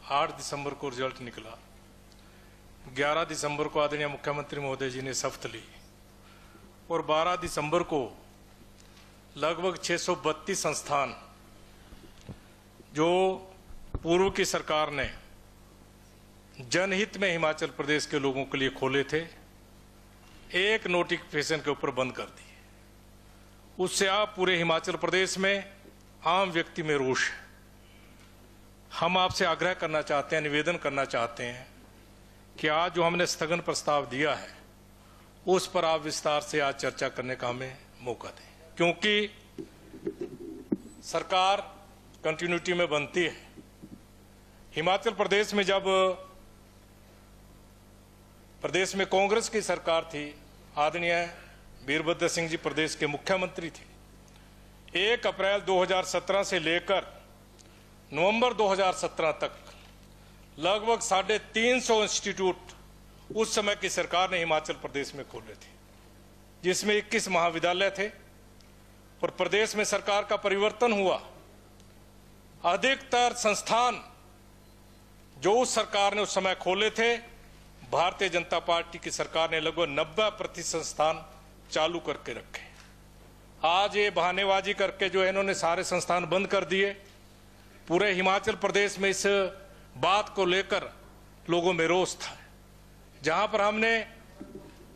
8 दिसंबर को रिजल्ट निकला। 11 दिसंबर को आदरणीय मुख्यमंत्री महोदय जी ने शपथ ली और 12 दिसंबर को लगभग 632 संस्थान जो पूर्व की सरकार ने जनहित में हिमाचल प्रदेश के लोगों के लिए खोले थे, एक नोटिफिकेशन के ऊपर बंद कर दिए। उससे आप पूरे हिमाचल प्रदेश में आम व्यक्ति में रोष है। हम आपसे आग्रह करना चाहते हैं, निवेदन करना चाहते हैं कि आज जो हमने स्थगन प्रस्ताव दिया है उस पर आप विस्तार से आज चर्चा करने का हमें मौका दें, क्योंकि सरकार कंटिन्यूटी में बनती है। हिमाचल प्रदेश में जब प्रदेश में कांग्रेस की सरकार थी, आदरणीय वीरभद्र सिंह जी प्रदेश के मुख्यमंत्री थे। 1 अप्रैल 2017 से लेकर नवंबर 2017 तक लगभग 350 इंस्टीट्यूट उस समय की सरकार ने हिमाचल प्रदेश में खोले थे, जिसमें 21 महाविद्यालय थे। और प्रदेश में सरकार का परिवर्तन हुआ। अधिकतर संस्थान जो उस सरकार ने उस समय खोले थे, भारतीय जनता पार्टी की सरकार ने लगभग 90% संस्थान चालू करके रखे। आज ये बहानेबाजी करके जो है इन्होंने सारे संस्थान बंद कर दिए। पूरे हिमाचल प्रदेश में इस बात को लेकर लोगों में रोष था। जहां पर हमने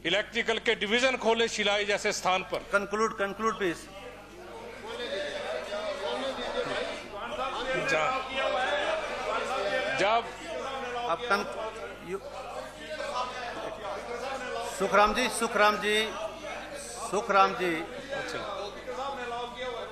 इलेक्ट्रिकल के डिवीजन खोले शिलाई जैसे स्थान पर। Conclude please. जब सुखराम जी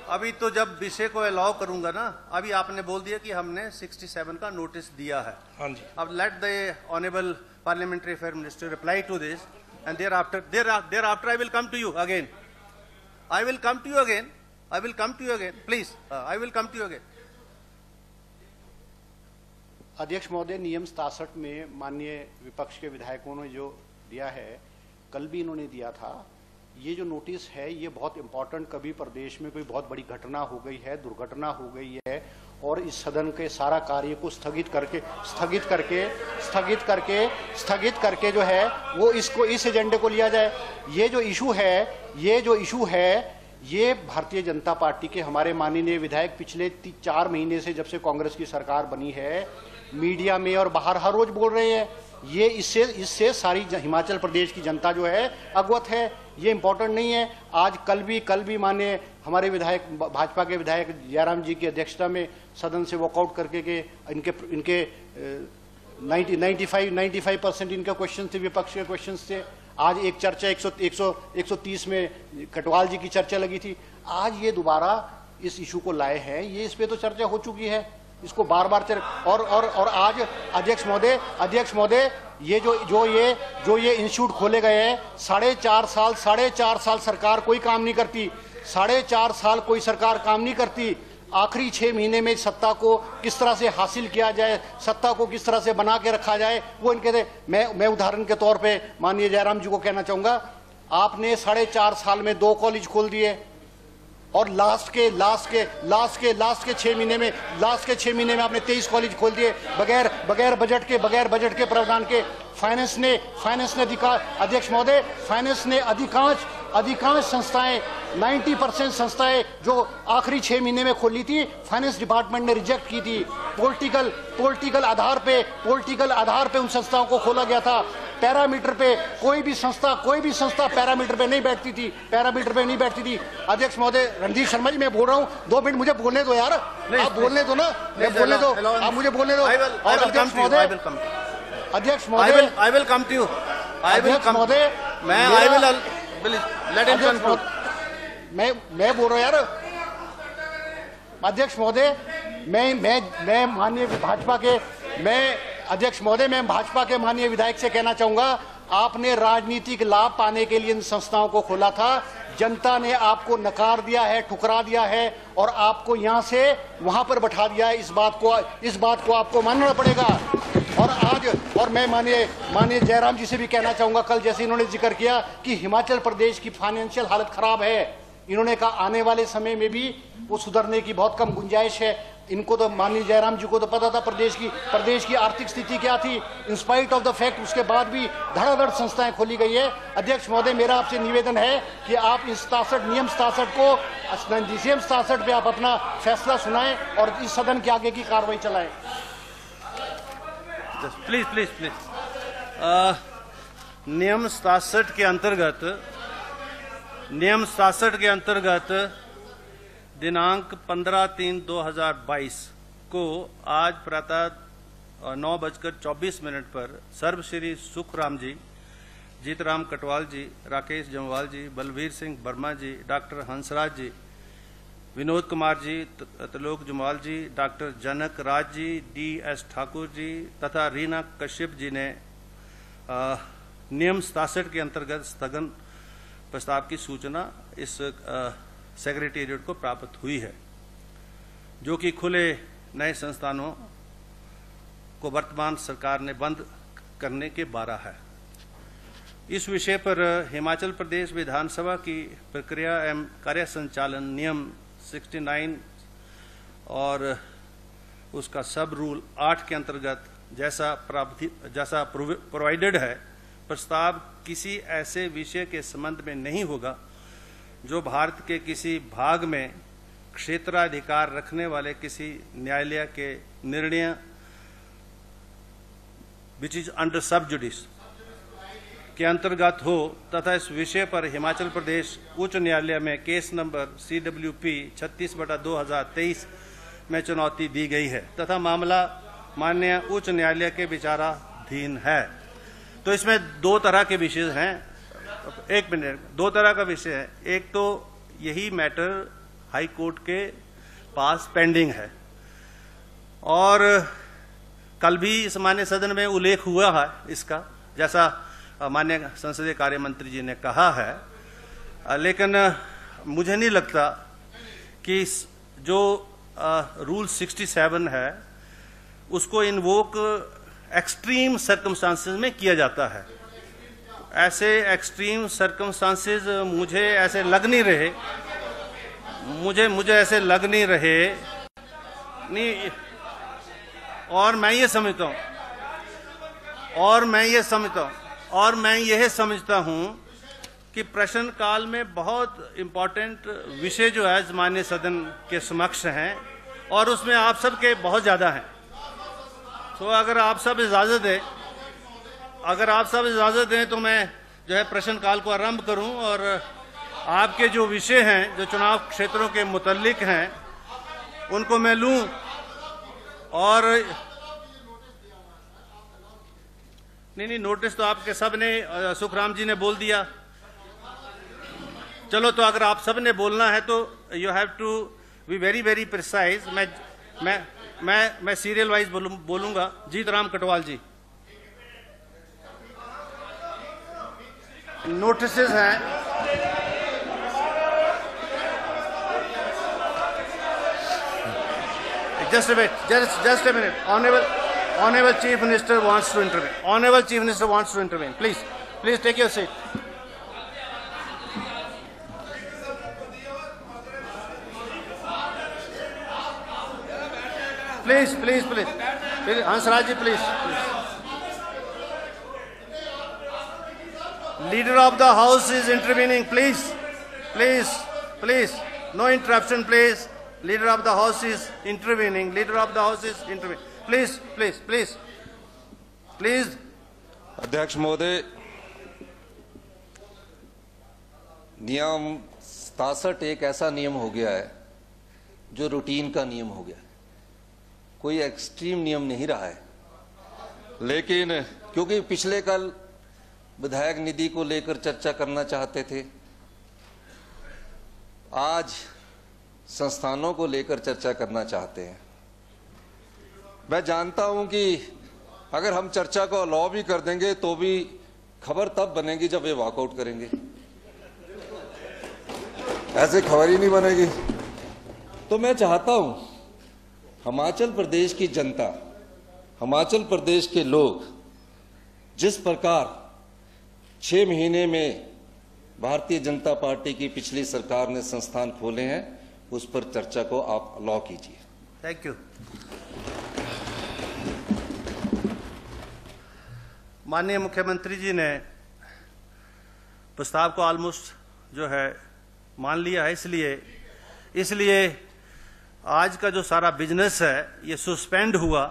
अभी तो जब विषय को अलाउ करूंगा ना, अभी आपने बोल दिया कि हमने 67 का नोटिस दिया है। हाँ जी। अब let the honourable parliamentary affair minister reply to this and thereafter I will come to you again. Please, I will come to you again. अध्यक्ष महोदय, नियम 67 में माननीय विपक्ष के विधायकों ने जो दिया है, कल भी इन्होंने दिया था। ये जो नोटिस है ये बहुत इंपॉर्टेंट, कभी प्रदेश में कोई बहुत बड़ी घटना हो गई है, दुर्घटना हो गई है और इस सदन के सारा कार्य को स्थगित करके जो है वो इस एजेंडे को लिया जाए। ये जो इशू है ये भारतीय जनता पार्टी के हमारे माननीय विधायक पिछले 4 महीने से, जब से कांग्रेस की सरकार बनी है, मीडिया में और बाहर हर रोज बोल रहे हैं। ये इससे सारी हिमाचल प्रदेश की जनता जो है अवगत है। ये इंपॉर्टेंट नहीं है। आज कल भी माननीय हमारे विधायक, भाजपा के विधायक जयराम जी की अध्यक्षता में सदन से वॉकआउट करके के इनके 95% इनके क्वेश्चन थे, विपक्ष के क्वेश्चन थे। आज एक चर्चा 130 में कटवाल जी की चर्चा लगी थी। आज ये दोबारा इस इशू को लाए हैं। ये इस पे तो चर्चा हो चुकी है, इसको बार और आज अध्यक्ष महोदय ये जो ये इंस्टीट्यूट खोले गए हैं, 4.5 साल सरकार कोई काम नहीं करती। 4.5 साल कोई सरकार काम नहीं करती। आखिरी 6 महीने में सत्ता को किस तरह से हासिल किया जाए, सत्ता को किस तरह से बना के रखा जाए, वो इनके मैं उदाहरण के तौर पे माननीय जयराम जी को कहना चाहूंगा। आपने 4.5 साल में 2 कॉलेज खोल दिए और लास्ट के 6 महीने में आपने 23 कॉलेज खोल दिए बगैर बजट के प्रावधान के। फाइनेंस ने अध्यक्ष महोदय, फाइनेंस ने अधिकांश संस्थाएं, 90% संस्थाएं जो आखिरी 6 महीने में खोली थी, फाइनेंस डिपार्टमेंट ने रिजेक्ट की थी। पॉलिटिकल आधार पे उन संस्थाओं को खोला गया था। पैरामीटर पे कोई भी संस्था पैरामीटर पे नहीं बैठती थी। अध्यक्ष महोदय, रणदीप शर्मा जी, मैं बोल रहा हूँ, 2 मिनट मुझे बोलने दो यार। आप बोलने दो ना, आप मुझे बोलने दो। और अध्यक्ष महोदय, I will come to you. Let him conclude. मैं बोल रहा हूँ यार। अध्यक्ष महोदय, मैं माननीय भाजपा के माननीय विधायक से कहना चाहूंगा, आपने राजनीतिक लाभ पाने के लिए इन संस्थाओं को खोला था। जनता ने आपको नकार दिया है, ठुकरा दिया है और आपको यहां से वहां पर बैठा दिया है। इस बात को आपको मानना पड़ेगा। और मैं माननीय जयराम जी से भी कहना चाहूंगा, कल जैसे इन्होंने जिक्र किया कि हिमाचल प्रदेश की फाइनेंशियल हालत खराब है, इन्होंने कहा आने वाले समय में भी वो सुधरने की बहुत कम गुंजाइश है। इनको तो माननीय जयराम जी को तो पता था प्रदेश की आर्थिक स्थिति क्या थी। In spite of the fact उसके बाद भी धड़ाधड़ संस्थाएं खोली गई है। अध्यक्ष महोदय, मेरा आपसे निवेदन है कि आप इस नियम 67 को DCM 67 पे आप अपना फैसला सुनाएं और इस सदन के आगे की कार्रवाई चलाएं। प्लीज प्लीज प्लीज नियम 67 के अंतर्गत दिनांक 15/3/2022 को आज प्रातः 9:24 पर सर्वश्री सुखराम जी, जीतराम कटवाल जी, राकेश जमवाल जी, बलवीर सिंह वर्मा जी, डॉक्टर हंसराज जी, विनोद कुमार जी, त्रिलोक जमवाल जी, डॉक्टर जनक राज जी, DS ठाकुर जी तथा रीना कश्यप जी ने नियम 67 के अंतर्गत स्थगन प्रस्ताव की सूचना इस सेक्रेटेरिएट को प्राप्त हुई है, जो कि खुले नए संस्थानों को वर्तमान सरकार ने बंद करने के 12 है। इस विषय पर हिमाचल प्रदेश विधानसभा की प्रक्रिया एवं कार्य संचालन नियम 69 और उसका सब रूल 8 के अंतर्गत जैसा प्रोवाइडेड है, प्रस्ताव किसी ऐसे विषय के संबंध में नहीं होगा जो भारत के किसी भाग में क्षेत्राधिकार रखने वाले किसी न्यायालय के निर्णय विच इज अंडर सब जुडिस के अंतर्गत हो तथा इस विषय पर हिमाचल प्रदेश उच्च न्यायालय में केस नंबर CWP 36/2023 में चुनौती दी गई है तथा मामला माननीय उच्च न्यायालय के विचाराधीन है। तो इसमें 2 तरह के विषय हैं। 1 मिनट, 2 तरह का विषय है। एक तो यही मैटर हाई कोर्ट के पास पेंडिंग है और कल भी इस माननीय सदन में उल्लेख हुआ है इसका, जैसा माननीय संसदीय कार्य मंत्री जी ने कहा है। लेकिन मुझे नहीं लगता कि जो रूल 67 है उसको इन्वोक एक्सट्रीम सर्कमस्टांसेस में किया जाता है। ऐसे एक्सट्रीम सर्कमस्टांसेस मुझे ऐसे लग नहीं रहे, मुझे ऐसे लग नहीं रहे नहीं। और मैं ये समझता हूं कि प्रश्न काल में बहुत इंपॉर्टेंट विषय जो है माननीय सदन के समक्ष हैं और उसमें आप सबके बहुत ज्यादा हैं। तो अगर आप सब इजाजत दें तो मैं जो है प्रश्न काल को आरंभ करूं और आपके जो विषय हैं जो चुनाव क्षेत्रों के मुतल्लिक हैं उनको मैं लूं। और नहीं, नोटिस तो आपके सब ने, सुखराम जी ने बोल दिया। चलो, तो अगर आप सब ने बोलना है तो you have to be very very precise. मैं सीरियल वाइज बोलूंगा। जीतराम कटवाल जी। नोटिसेस हैं। Just a minute. Honorable Chief Minister wants to intervene. Please take your seat. Please. Hansraj ji, please. Leader of the House is intervening. Please. No interruption, please. Leader of the House is intervening. Please. अध्यक्ष महोदय, नियम 67 एक ऐसा नियम हो गया है जो रूटीन का नियम हो गया है, कोई एक्सट्रीम नियम नहीं रहा है। लेकिन क्योंकि पिछले कल विधायक निधि को लेकर चर्चा करना चाहते थे, आज संस्थानों को लेकर चर्चा करना चाहते हैं। मैं जानता हूं कि अगर हम चर्चा को अलाउ भी कर देंगे तो भी खबर तब बनेगी जब वे वॉकआउट करेंगे, ऐसे खबर ही नहीं बनेगी। तो मैं चाहता हूं हिमाचल प्रदेश की जनता, हिमाचल प्रदेश के लोग जिस प्रकार 6 महीने में भारतीय जनता पार्टी की पिछली सरकार ने संस्थान खोले हैं, उस पर चर्चा को आप अलाउ कीजिए। Thank you. माननीय मुख्यमंत्री जी ने प्रस्ताव को ऑलमोस्ट जो है मान लिया है, इसलिए आज का जो सारा बिजनेस है ये सस्पेंड हुआ।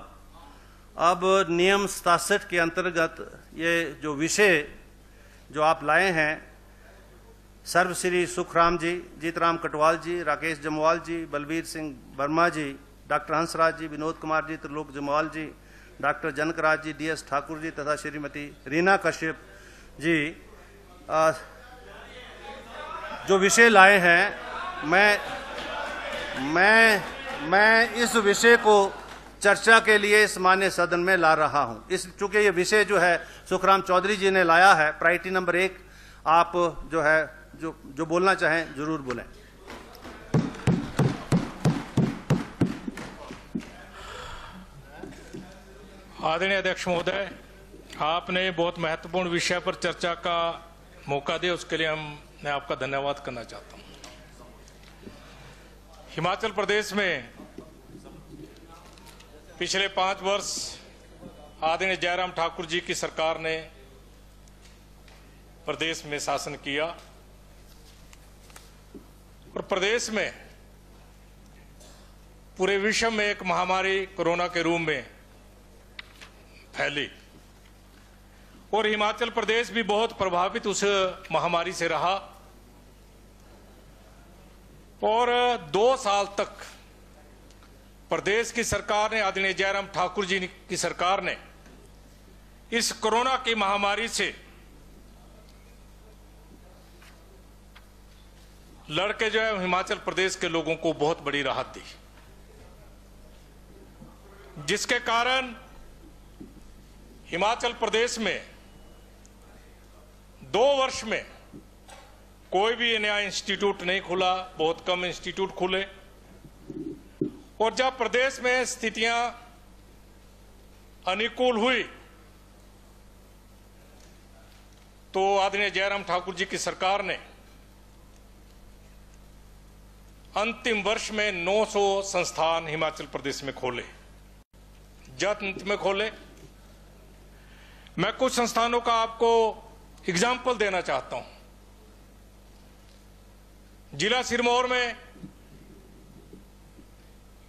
अब नियम 67 के अंतर्गत ये जो विषय जो आप लाए हैं, सर्वश्री सुखराम जी, जीतराम कटवाल जी, राकेश जमवाल जी, बलबीर सिंह वर्मा जी, डॉक्टर हंसराज जी, विनोद कुमार जी, त्रिलोक जमवाल जी, डॉक्टर जनकराज जी, DS ठाकुर जी तथा श्रीमती रीना कश्यप जी जो विषय लाए हैं, मैं इस विषय को चर्चा के लिए इस मान्य सदन में ला रहा हूं। चूंकि ये विषय जो है सुखराम चौधरी जी ने लाया है, प्रायोरिटी नंबर 1, आप जो है जो बोलना चाहें जरूर बोलें। आदरणीय अध्यक्ष महोदय, आपने बहुत महत्वपूर्ण विषय पर चर्चा का मौका दिया, उसके लिए मैं आपका धन्यवाद करना चाहता हूं। हिमाचल प्रदेश में पिछले 5 वर्ष आदरणीय जयराम ठाकुर जी की सरकार ने प्रदेश में शासन किया और प्रदेश में पूरे विश्व में एक महामारी कोरोना के रूप में फैली और हिमाचल प्रदेश भी बहुत प्रभावित उस महामारी से रहा और 2 साल तक प्रदेश की सरकार ने, आदरणीय जयराम ठाकुर जी की सरकार ने इस कोरोना की महामारी से लड़के जो है हिमाचल प्रदेश के लोगों को बहुत बड़ी राहत दी, जिसके कारण हिमाचल प्रदेश में 2 वर्ष में कोई भी नया इंस्टीट्यूट नहीं खुला, बहुत कम इंस्टीट्यूट खुले और जब प्रदेश में स्थितियां अनुकूल हुई तो आदरणीय जयराम ठाकुर जी की सरकार ने अंतिम वर्ष में 900 संस्थान हिमाचल प्रदेश में खोले, जतन में खोले। मैं कुछ संस्थानों का आपको एग्जाम्पल देना चाहता हूं। जिला सिरमौर में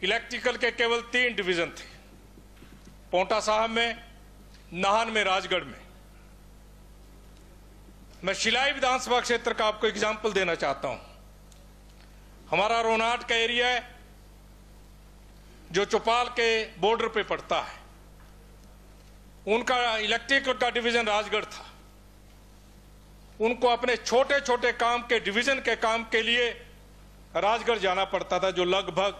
इलेक्ट्रिकल के केवल 3 डिवीजन थे, पोंटा साहब में, नाहन में, राजगढ़ में। मैं शिलाई विधानसभा क्षेत्र का आपको एग्जाम्पल देना चाहता हूं। हमारा रोनाट का एरिया है जो चौपाल के बॉर्डर पे पड़ता है, उनका इलेक्ट्रिकल का डिवीजन राजगढ़ था। उनको अपने छोटे छोटे काम के डिवीजन के काम के लिए राजगढ़ जाना पड़ता था, जो लगभग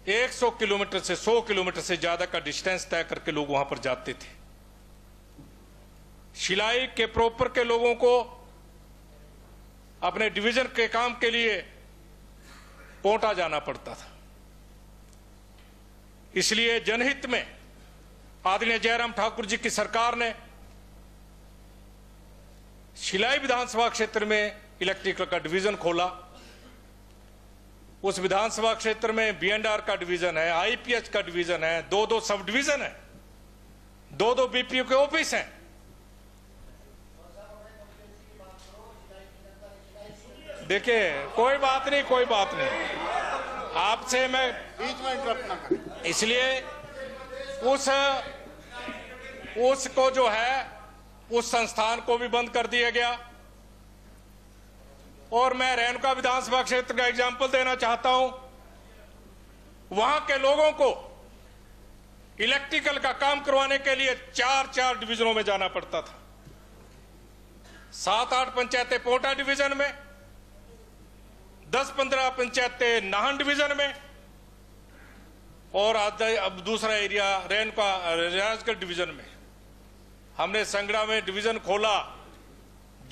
100 किलोमीटर से 100 किलोमीटर से ज्यादा का डिस्टेंस तय करके लोग वहां पर जाते थे। शिलाई के प्रॉपर के लोगों को अपने डिवीजन के काम के लिए पोंटा जाना पड़ता था। इसलिए जनहित में आदरणीय जयराम ठाकुर जी की सरकार ने शिलाई विधानसभा क्षेत्र में इलेक्ट्रिकल का डिवीजन खोला। उस विधानसभा क्षेत्र में B&R का डिवीजन है, IPH का डिवीजन है, 2-2 सब डिवीजन है, 2-2 BPO के ऑफिस हैं। देखिए, कोई बात नहीं, आपसे मैं बीच में इंटरप्ट ना करें। इसलिए उसको जो है उस संस्थान को भी बंद कर दिया गया। और मैं रेणुका विधानसभा क्षेत्र का एग्जाम्पल देना चाहता हूं। वहां के लोगों को इलेक्ट्रिकल का काम करवाने के लिए 4-4 डिवीजनों में जाना पड़ता था। 7-8 पंचायतें पोंटा डिवीजन में, 10-15 पंचायतें नाहन डिवीजन में और अब दूसरा एरिया रेणुका राजगढ़ डिवीजन में। हमने संगड़ा में डिवीजन खोला,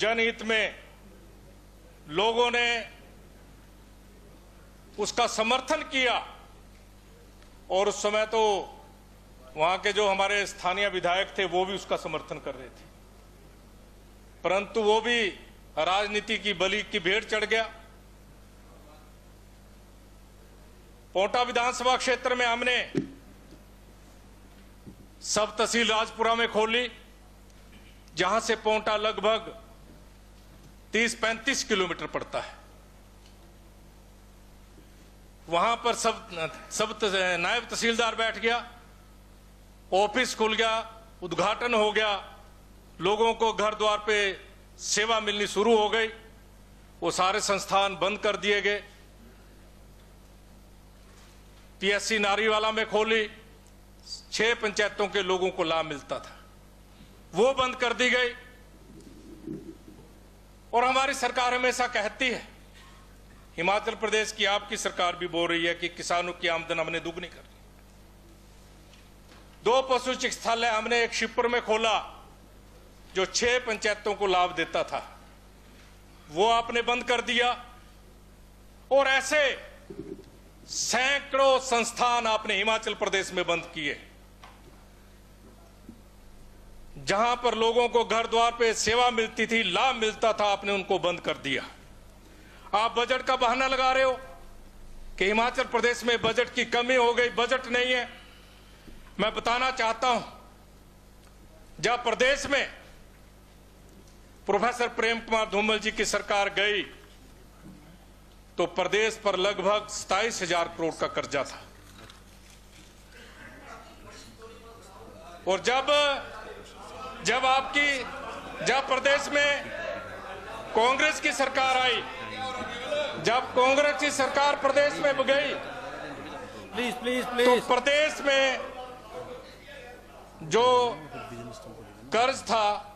जनहित में लोगों ने उसका समर्थन किया और उस समय तो वहां के जो हमारे स्थानीय विधायक थे वो भी उसका समर्थन कर रहे थे, परंतु वो भी राजनीति की बलि की भेंट चढ़ गया। पोंटा विधानसभा क्षेत्र में हमने सब तहसील राजपुरा में खोली, जहां से पोंटा लगभग 30-35 किलोमीटर पड़ता है। वहां पर सब नायब तहसीलदार बैठ गया, ऑफिस खुल गया, उद्घाटन हो गया, लोगों को घर द्वार पे सेवा मिलनी शुरू हो गई। वो सारे संस्थान बंद कर दिए गए। पीएससी नारीवाला में खोली, 6 पंचायतों के लोगों को लाभ मिलता था, वो बंद कर दी गई। और हमारी सरकार हमेशा कहती है, हिमाचल प्रदेश की आपकी सरकार भी बोल रही है कि किसानों की आमदन हमने दुगनी कर दी। 2 पशु चिकित्सालय हमने एक शिवपुर में खोला, जो 6 पंचायतों को लाभ देता था, वो आपने बंद कर दिया। और ऐसे सैकड़ों संस्थान आपने हिमाचल प्रदेश में बंद किए। जहां पर लोगों को घर द्वार पे सेवा मिलती थी, लाभ मिलता था, आपने उनको बंद कर दिया। आप बजट का बहाना लगा रहे हो कि हिमाचल प्रदेश में बजट की कमी हो गई, बजट नहीं है। मैं बताना चाहता हूं, जब प्रदेश में प्रोफेसर प्रेम कुमार धूमल जी की सरकार गई तो प्रदेश पर लगभग 27,000 करोड़ का कर्जा था। और जब प्रदेश में कांग्रेस की सरकार आई, जब कांग्रेस की सरकार प्रदेश में गई, प्लीज तो प्रदेश में जो कर्ज था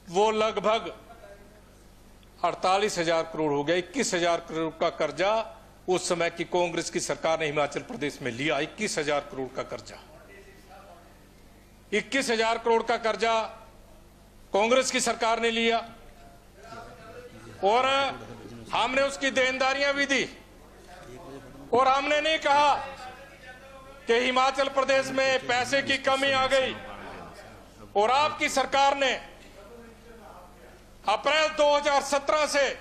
वो लगभग 48,000 करोड़ हो गया। 21,000 करोड़ का कर्जा उस समय की कांग्रेस की सरकार ने हिमाचल प्रदेश में लिया। 21,000 करोड़ का कर्जा, 21,000 करोड़ का कर्जा कांग्रेस की सरकार ने लिया। और हमने उसकी देनदारियां भी दी। और हमने नहीं कहा कि हिमाचल प्रदेश में पैसे की कमी आ गई। और आपकी सरकार ने अप्रैल 2017 से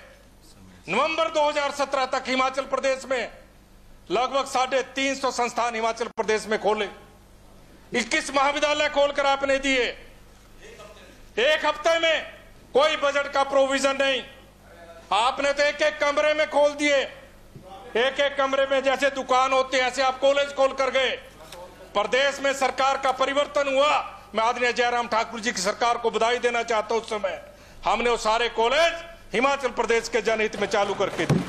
नवंबर 2017 तक हिमाचल प्रदेश में लगभग 350 संस्थान हिमाचल प्रदेश में खोले। 21 महाविद्यालय खोलकर आपने दिए। एक हफ्ते में कोई बजट का प्रोविजन नहीं। आपने तो एक-एक कमरे में खोल दिए। एक-एक कमरे में जैसे दुकान होती है, ऐसे आप कॉलेज खोल कर गए। प्रदेश में सरकार का परिवर्तन हुआ। मैं आदरणीय जयराम ठाकुर जी की सरकार को बधाई देना चाहता हूं। उस समय हमने वो सारे कॉलेज हिमाचल प्रदेश के जनहित में चालू करके दिए।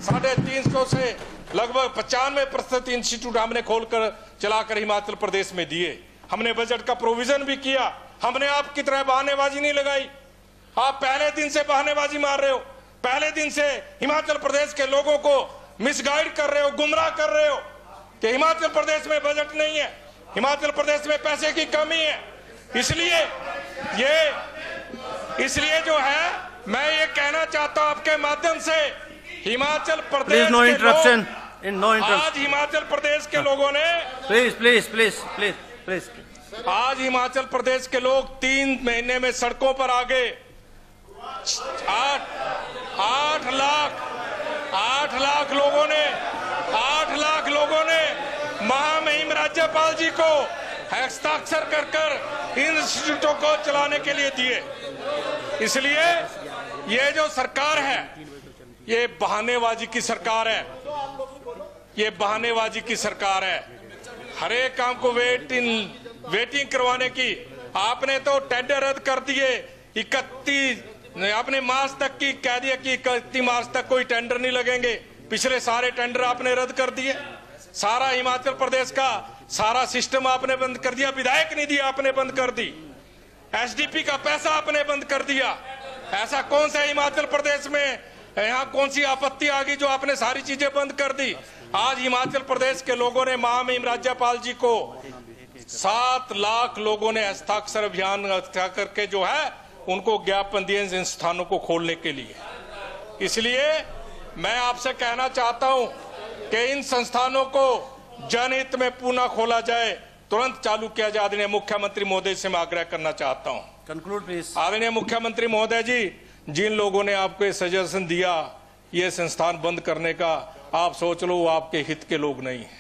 350 से लगभग 95% इंस्टीट्यूट हमने खोलकर चलाकर हिमाचल प्रदेश में दिए। हमने बजट का प्रोविजन भी किया। हमने आपकी तरह बहानेबाजी नहीं लगाई। आप पहले दिन से बहानेबाजी मार रहे हो। पहले दिन से हिमाचल प्रदेश के लोगों को मिसगाइड कर रहे हो, गुमराह कर रहे हो कि हिमाचल प्रदेश में बजट नहीं है, हिमाचल प्रदेश में पैसे की कमी है। इसलिए जो है, मैं ये कहना चाहता हूं आपके माध्यम से, हिमाचल प्रदेश नो इंटरप्शन, आज हिमाचल प्रदेश के लोगों ने प्लीज आज हिमाचल प्रदेश के लोग 3 महीने में सड़कों पर आ गए। 8 लाख लोगों ने महामहिम राज्यपाल जी को हस्ताक्षर कर इन इंस्टीट्यूटों को चलाने के लिए दिए। इसलिए ये जो सरकार है, ये बहानेबाजी की सरकार है। ये बहानेबाजी की सरकार है। हर एक काम को वेटिंग करवाने की। आपने तो टेंडर रद्द कर दिए। 31 आपने मार्च तक की कह दिया कि 31 मार्च तक कोई टेंडर नहीं लगेंगे। पिछले सारे टेंडर आपने रद्द कर दिए। सारा हिमाचल प्रदेश का सारा सिस्टम आपने बंद कर दिया। विधायक निधि आपने बंद कर दी। एसडीपी का पैसा आपने बंद कर दिया। ऐसा कौन सा हिमाचल प्रदेश में यहाँ कौन सी आपत्ति आ गई जो आपने सारी चीजें बंद कर दी? आज हिमाचल प्रदेश के लोगों ने महामहिम राज्यपाल जी को 7 लाख लोगों ने हस्ताक्षर अभियान करके जो है उनको ज्ञापन दिए इन संस्थानों को खोलने के लिए। इसलिए मैं आपसे कहना चाहता हूं कि इन संस्थानों को जनहित में पुनः खोला जाए, तुरंत चालू किया जाए। आदरणीय मुख्यमंत्री महोदय से मैं आग्रह करना चाहता हूं। Conclude please. आदरणीय मुख्यमंत्री महोदय जी, जिन लोगों ने आपको ये सजेशन दिया ये संस्थान बंद करने का, आप सोच लो वो आपके हित के लोग नहीं हैं।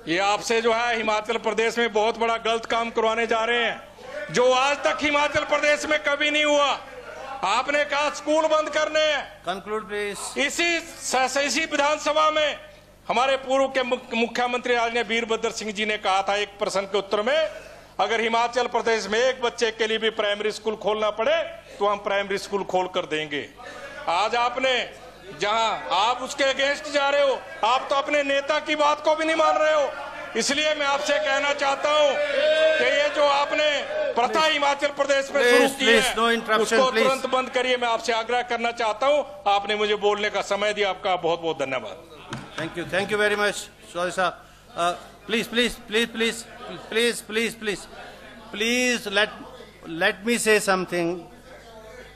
ये आपसे जो है हिमाचल प्रदेश में बहुत बड़ा गलत काम करवाने जा रहे हैं, जो आज तक हिमाचल प्रदेश में कभी नहीं हुआ। आपने कहा स्कूल बंद करने हैं। Conclude please. इसी विधानसभा में हमारे पूर्व के मुख्यमंत्री आदरणीय वीरभद्र सिंह जी ने कहा था एक प्रश्न के उत्तर में, अगर हिमाचल प्रदेश में एक बच्चे के लिए भी प्राइमरी स्कूल खोलना पड़े तो हम प्राइमरी स्कूल खोल कर देंगे। आज आपने जहां आप उसके अगेंस्ट जा रहे हो, आप तो अपने नेता की बात को भी नहीं मान रहे हो। इसलिए मैं आपसे कहना चाहता हूं कि ये जो आपने प्रथा हिमाचल प्रदेश में शुरू की है उसको तुरंत बंद करिए। मैं आपसे आग्रह करना चाहता हूं। आपने मुझे बोलने का समय दिया, आपका बहुत बहुत धन्यवाद। Thank you very much Chaudhary साहब। प्लीज लेट मी से समथिंग।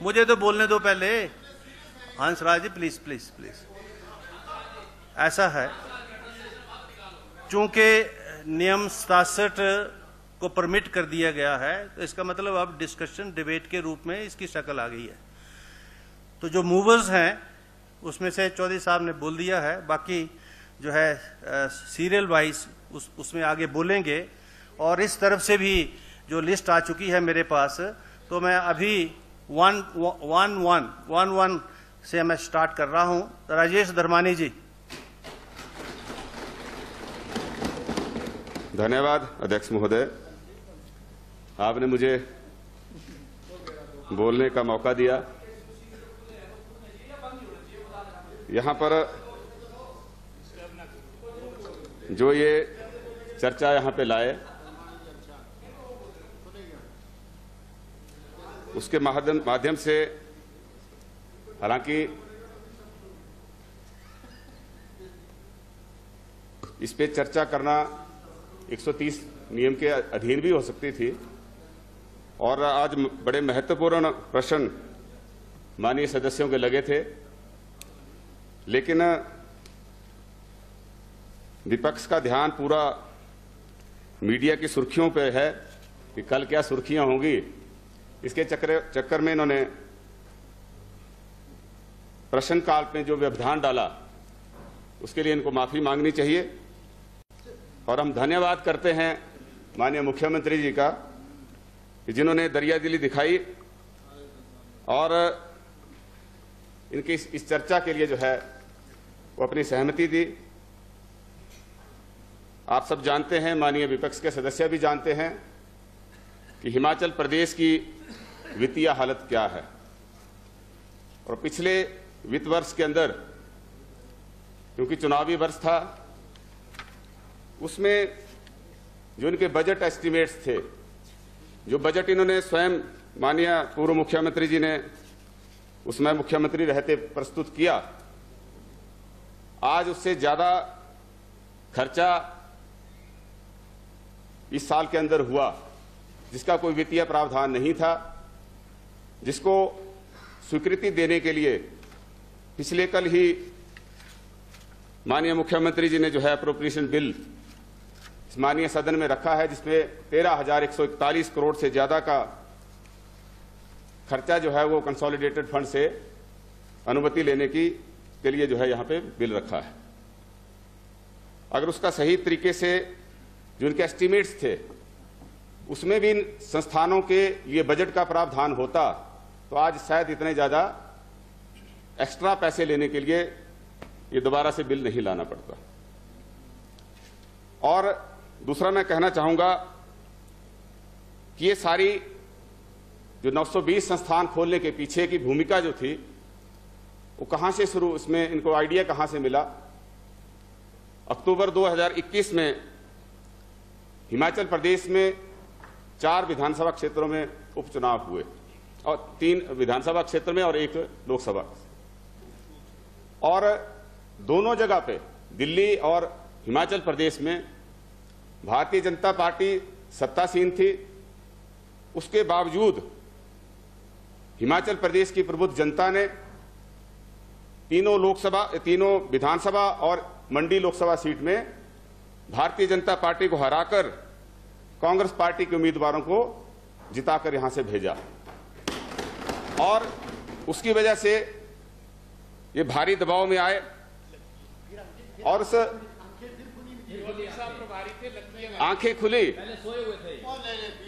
मुझे तो बोलने दो पहले। हंसराज जी प्लीज। ऐसा है, चूंकि नियम 67 को परमिट कर दिया गया है, तो इसका मतलब अब डिस्कशन डिबेट के रूप में इसकी शक्ल आ गई है। तो जो मूवर्स हैं उसमें से चौधरी साहब ने बोल दिया है, बाकी जो है सीरियल वाइज उसमें आगे बोलेंगे। और इस तरफ से भी जो लिस्ट आ चुकी है मेरे पास, तो मैं अभी 1-1 से मैं स्टार्ट कर रहा हूं। राजेश धर्मानी जी। धन्यवाद अध्यक्ष महोदय, आपने मुझे बोलने का मौका दिया। यहां पर जो ये चर्चा यहां पे लाए, उसके माध्यम से, हालांकि इस पे चर्चा करना 130 नियम के अधीन भी हो सकती थी, और आज बड़े महत्वपूर्ण प्रश्न माननीय सदस्यों के लगे थे, लेकिन विपक्ष का ध्यान पूरा मीडिया की सुर्खियों पे है कि कल क्या सुर्खियां होंगी। इसके चक्कर में इन्होंने प्रश्नकाल में जो व्यवधान डाला, उसके लिए इनको माफी मांगनी चाहिए। और हम धन्यवाद करते हैं माननीय मुख्यमंत्री जी का कि जिन्होंने दरियादिली दिखाई और इनकी इस चर्चा के लिए जो है वो अपनी सहमति दी। आप सब जानते हैं, माननीय विपक्ष के सदस्य भी जानते हैं कि हिमाचल प्रदेश की वित्तीय हालत क्या है। और पिछले वित्त वर्ष के अंदर, क्योंकि चुनावी वर्ष था, उसमें जो इनके बजट एस्टिमेट्स थे, जो बजट इन्होंने स्वयं माननीय पूर्व मुख्यमंत्री जी ने उसमें मुख्यमंत्री रहते प्रस्तुत किया, आज उससे ज्यादा खर्चा इस साल के अंदर हुआ, जिसका कोई वित्तीय प्रावधान नहीं था, जिसको स्वीकृति देने के लिए पिछले कल ही माननीय मुख्यमंत्री जी ने जो है अप्रोप्रिएशन बिल इस माननीय सदन में रखा है, जिसमें 13,141 करोड़ से ज्यादा का खर्चा जो है वो कंसोलिडेटेड फंड से अनुमति लेने के लिए जो है यहां पे बिल रखा है। अगर उसका सही तरीके से जो इनके एस्टिमेट्स थे उसमें भी इन संस्थानों के लिए बजट का प्रावधान होता, तो आज शायद इतने ज्यादा एक्स्ट्रा पैसे लेने के लिए ये दोबारा से बिल नहीं लाना पड़ता। और दूसरा मैं कहना चाहूंगा कि ये सारी जो 920 संस्थान खोलने के पीछे की भूमिका जो थी वो कहां से शुरू, इसमें इनको आइडिया कहां से मिला। अक्टूबर 2021 में हिमाचल प्रदेश में 4 विधानसभा क्षेत्रों में उपचुनाव हुए, और 3 विधानसभा क्षेत्र में और 1 लोकसभा, और दोनों जगह पे दिल्ली और हिमाचल प्रदेश में भारतीय जनता पार्टी सत्तासीन थी। उसके बावजूद हिमाचल प्रदेश की प्रबुद्ध जनता ने तीनों विधानसभा और मंडी लोकसभा सीट में भारतीय जनता पार्टी को हराकर कांग्रेस पार्टी के उम्मीदवारों को जिताकर यहां से भेजा, और उसकी वजह से ये भारी दबाव में आए और उस आंखें खुली,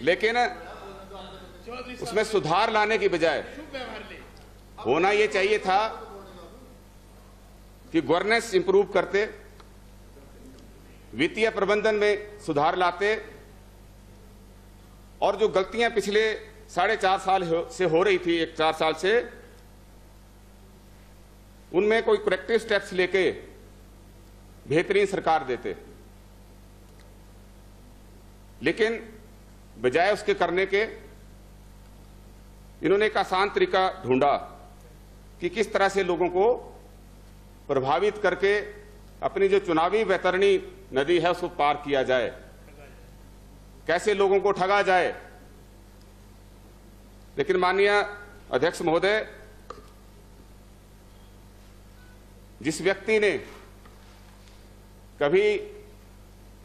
लेकिन उसमें सुधार लाने की बजाय होना यह चाहिए था कि गवर्नेंस इंप्रूव करते, वित्तीय प्रबंधन में सुधार लाते, और जो गलतियां पिछले 4.5 साल से हो रही थी, 4 साल से, उनमें कोई करेक्टिव स्टेप्स लेके बेहतरीन सरकार देते। लेकिन बजाय उसके करने के इन्होंने एक आसान तरीका ढूंढा कि किस तरह से लोगों को प्रभावित करके अपनी जो चुनावी वैतरणी नदी है उसको पार किया जाए, कैसे लोगों को ठगा जाए। लेकिन माननीय अध्यक्ष महोदय, जिस व्यक्ति ने कभी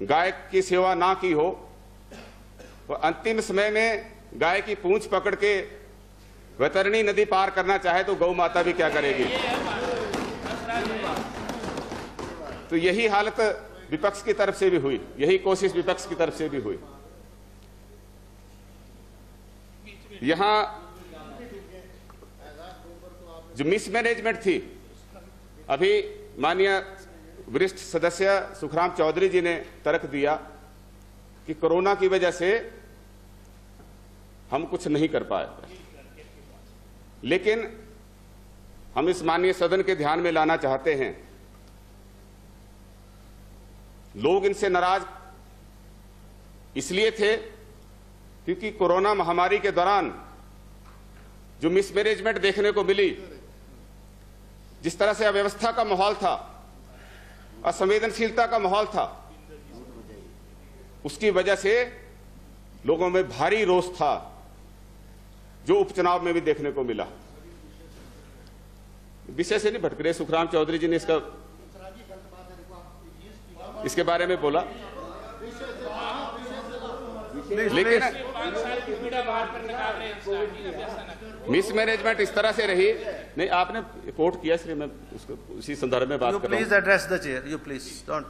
गाय की सेवा ना की हो, वह अंतिम समय में गाय की पूंछ पकड़ के वैतरणी नदी पार करना चाहे तो गौ माता भी क्या करेगी। तो यही हालत विपक्ष की तरफ से भी हुई, यही कोशिश विपक्ष की तरफ से भी हुई। यहां जो मिसमैनेजमेंट थी, अभी माननीय वरिष्ठ सदस्य सुखराम चौधरी जी ने तर्क दिया कि कोरोना की वजह से हम कुछ नहीं कर पाए, लेकिन हम इस माननीय सदन के ध्यान में लाना चाहते हैं, लोग इनसे नाराज इसलिए थे क्योंकि कोरोना महामारी के दौरान जो मिसमैनेजमेंट देखने को मिली, जिस तरह से अव्यवस्था का माहौल था, असंवेदनशीलता का माहौल था, उसकी वजह से लोगों में भारी रोष था, जो उपचुनाव में भी देखने को मिला। विषय से नहीं भटक रहे, सुखराम चौधरी जी ने इसके बारे में बोला, लेकिन मिसमैनेजमेंट इस तरह से रही। नहीं, आपने कोट किया इसलिए मैं उसको उसी संदर्भ में बात कर रहा हूं। Please address the chair, you please don't.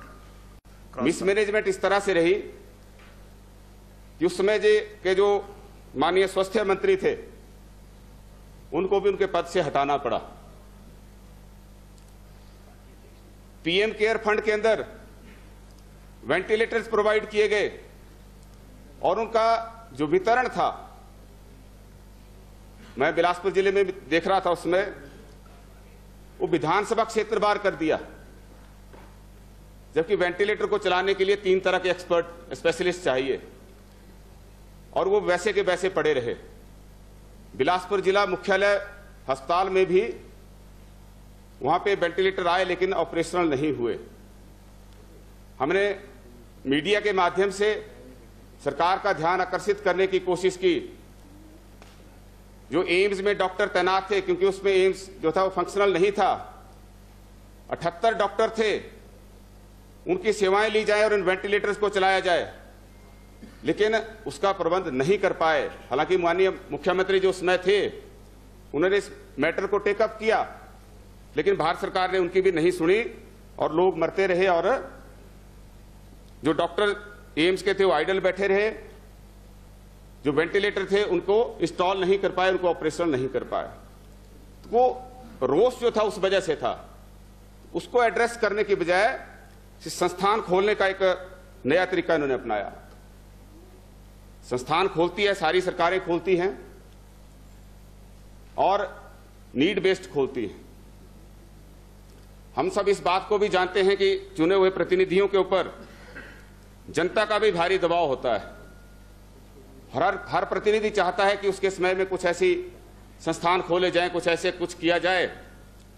Mismanagement इस तरह से रही कि उस समय के जो माननीय स्वास्थ्य मंत्री थे, उनको भी उनके पद से हटाना पड़ा। पीएम केयर फंड के अंदर वेंटिलेटर्स प्रोवाइड किए गए और उनका जो वितरण था, मैं बिलासपुर जिले में देख रहा था, उसमें वो विधानसभा क्षेत्र बार कर दिया, जबकि वेंटिलेटर को चलाने के लिए 3 तरह के एक्सपर्ट स्पेशलिस्ट चाहिए, और वो वैसे के वैसे पड़े रहे। बिलासपुर जिला मुख्यालय अस्पताल में भी वहां पे वेंटिलेटर आए, लेकिन ऑपरेशनल नहीं हुए। हमने मीडिया के माध्यम से सरकार का ध्यान आकर्षित करने की कोशिश की। जो एम्स में डॉक्टर तैनात थे, क्योंकि उसमें एम्स जो था वो फंक्शनल नहीं था, 78 डॉक्टर थे, उनकी सेवाएं ली जाए और इन वेंटिलेटर्स को चलाया जाए, लेकिन उसका प्रबंध नहीं कर पाए। हालांकि माननीय मुख्यमंत्री जो उसमें थे, उन्होंने इस मैटर को टेकअप किया, लेकिन भारत सरकार ने उनकी भी नहीं सुनी और लोग मरते रहे, और जो डॉक्टर एम्स के थे वो आइडल बैठे रहे, जो वेंटिलेटर थे उनको इंस्टॉल नहीं कर पाए, उनको ऑपरेशन नहीं कर पाए। तो वो रोष जो था उस वजह से था, उसको एड्रेस करने की बजाय संस्थान खोलने का एक नया तरीका इन्होंने अपनाया। संस्थान खोलती है, सारी सरकारें खोलती हैं, और नीड बेस्ड खोलती हैं। हम सब इस बात को भी जानते हैं कि चुने हुए प्रतिनिधियों के ऊपर जनता का भी भारी दबाव होता है। हर प्रतिनिधि चाहता है कि उसके समय में कुछ ऐसी संस्थान खोले जाएं, कुछ ऐसे कुछ किया जाए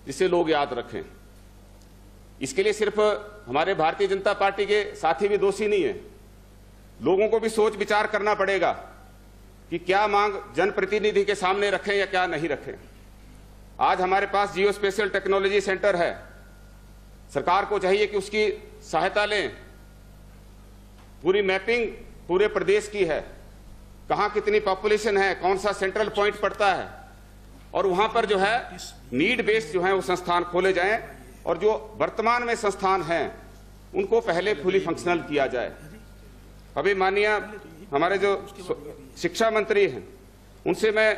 जिसे लोग याद रखें। इसके लिए सिर्फ हमारे भारतीय जनता पार्टी के साथी भी दोषी नहीं है, लोगों को भी सोच विचार करना पड़ेगा कि क्या मांग जनप्रतिनिधि के सामने रखें या क्या नहीं रखें। आज हमारे पास जियो स्पेशल टेक्नोलॉजी सेंटर है, सरकार को चाहिए कि उसकी सहायता लें। पूरी मैपिंग पूरे प्रदेश की है, कहां कितनी पॉपुलेशन है, कौन सा सेंट्रल पॉइंट पड़ता है, और वहां पर जो है नीड बेस्ड जो है वो संस्थान खोले जाएं और जो वर्तमान में संस्थान हैं उनको पहले फुली फंक्शनल किया जाए। अभी माननीय हमारे जो शिक्षा मंत्री हैं उनसे मैं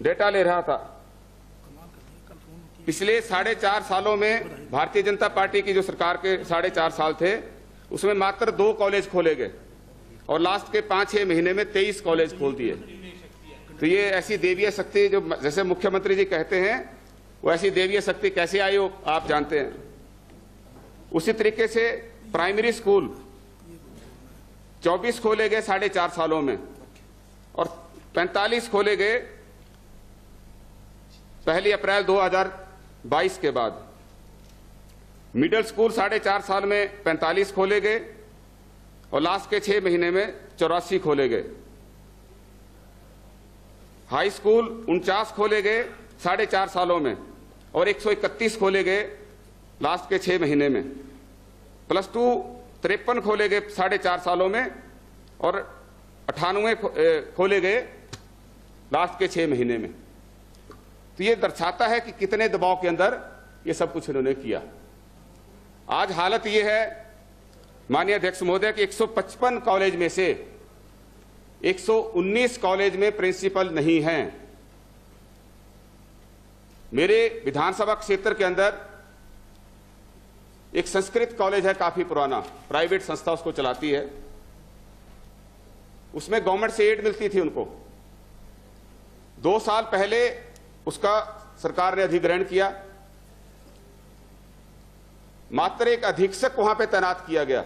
डेटा ले रहा था। पिछले 4.5 सालों में भारतीय जनता पार्टी की जो सरकार के 4.5 साल थे उसमें मात्र 2 कॉलेज खोले गए और लास्ट के 5-6 महीने में 23 कॉलेज खोल दिए। तो ये ऐसी देवीय शक्ति जो जैसे मुख्यमंत्री जी कहते हैं वो ऐसी देवीय शक्ति कैसे आई हो आप जानते हैं। उसी तरीके से प्राइमरी स्कूल 24 खोले गए 4.5 सालों में और 45 खोले गए 1 अप्रैल 2022 के बाद। मिडिल स्कूल 4.5 साल में 45 खोले गए और लास्ट के 6 महीने में 84 खोले गए। हाई स्कूल 49 खोले गए 4.5 सालों में और 131 खोले गए लास्ट के 6 महीने में। प्लस 2 53 खोले गए 4.5 सालों में और 98 खोले गए लास्ट के 6 महीने में। तो ये दर्शाता है कि कितने दबाव के अंदर ये सब कुछ इन्होंने किया। आज हालत ये है माननीय अध्यक्ष महोदय कि 155 कॉलेज में से 119 कॉलेज में प्रिंसिपल नहीं हैं। मेरे विधानसभा क्षेत्र के अंदर एक संस्कृत कॉलेज है, काफी पुराना, प्राइवेट संस्था उसको चलाती है। उसमें गवर्नमेंट से एड मिलती थी उनको। 2 साल पहले उसका सरकार ने अधिग्रहण किया। मात्र एक अधीक्षक वहां पे तैनात किया गया।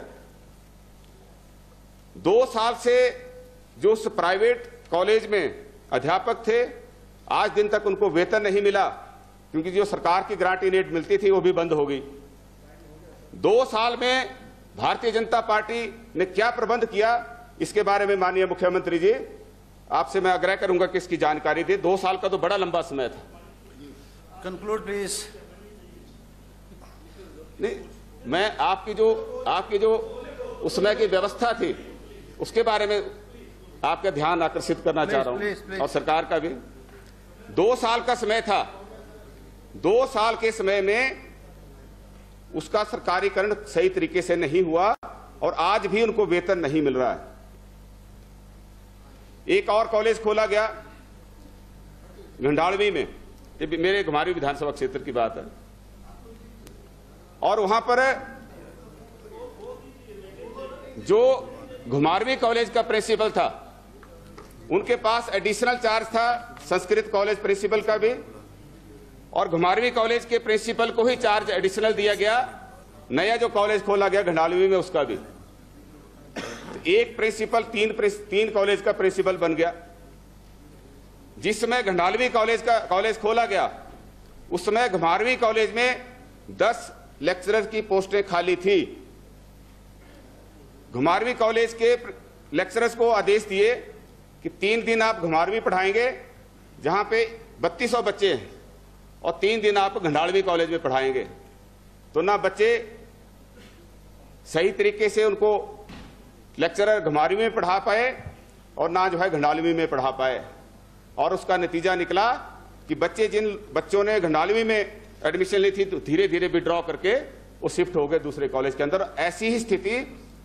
2 साल से जो उस प्राइवेट कॉलेज में अध्यापक थे आज दिन तक उनको वेतन नहीं मिला, क्योंकि जो सरकार की ग्रांट इन एड मिलती थी वो भी बंद हो गई। 2 साल में भारतीय जनता पार्टी ने क्या प्रबंध किया इसके बारे में माननीय मुख्यमंत्री जी आपसे मैं आग्रह करूंगा कि इसकी जानकारी दे। 2 साल का तो बड़ा लंबा समय था। Conclude please. नहीं, मैं आपकी जो उस समय की व्यवस्था थी उसके बारे में आपका ध्यान आकर्षित करना चाह रहा हूं और सरकार का भी। 2 साल का समय था। 2 साल के समय में उसका सरकारीकरण सही तरीके से नहीं हुआ और आज भी उनको वेतन नहीं मिल रहा है। एक और कॉलेज खोला गया घंडालवी में, ये मेरे घुमारवीं विधानसभा क्षेत्र की बात है, और वहां पर जो घुमारवीं कॉलेज का प्रिंसिपल था उनके पास एडिशनल चार्ज था संस्कृत कॉलेज प्रिंसिपल का भी, और घुमारवीं कॉलेज के प्रिंसिपल को ही चार्ज एडिशनल दिया गया। नया जो कॉलेज खोला गया घंडालवी में उसका भी एक प्रिंसिपल 3 कॉलेज का प्रिंसिपल बन गया। जिस समय घंडालवी कॉलेज खोला गया उस समय घुमारवीं कॉलेज में 10 लेक्चरर की पोस्टें खाली थी। घुमारवीं कॉलेज के लेक्चरर्स को आदेश दिए कि 3 दिन आप घुमारवीं पढ़ाएंगे जहां पे 3200 बच्चे हैं और 3 दिन आप घंडालवी कॉलेज में पढ़ाएंगे। तो ना बच्चे सही तरीके से उनको लेक्चरर घुमारवीं में पढ़ा पाए और ना जो है घंडालवी में पढ़ा पाए, और उसका नतीजा निकला कि जिन बच्चों ने घंडालवी में एडमिशन ली थी तो धीरे धीरे विड्रॉ करके वो शिफ्ट हो गए दूसरे कॉलेज के अंदर। ऐसी ही स्थिति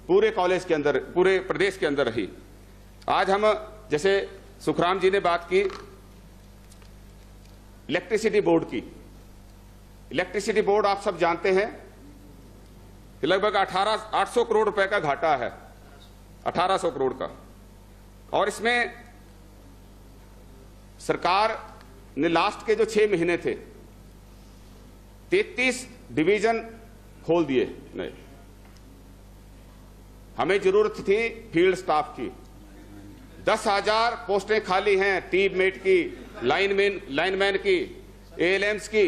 पूरे कॉलेज के अंदर, पूरे प्रदेश के अंदर रही। आज हम जैसे सुखराम जी ने बात की इलेक्ट्रिसिटी बोर्ड की। इलेक्ट्रिसिटी बोर्ड आप सब जानते हैं कि लगभग 800 करोड़ रुपए का घाटा है, 1800 करोड़ का, और इसमें सरकार ने लास्ट के जो 6 महीने थे 33 डिवीजन खोल दिए नए। हमें जरूरत थी फील्ड स्टाफ की। 10,000 पोस्टें खाली हैं, टीम मेट की, लाइनमैन की, एएलएम्स की,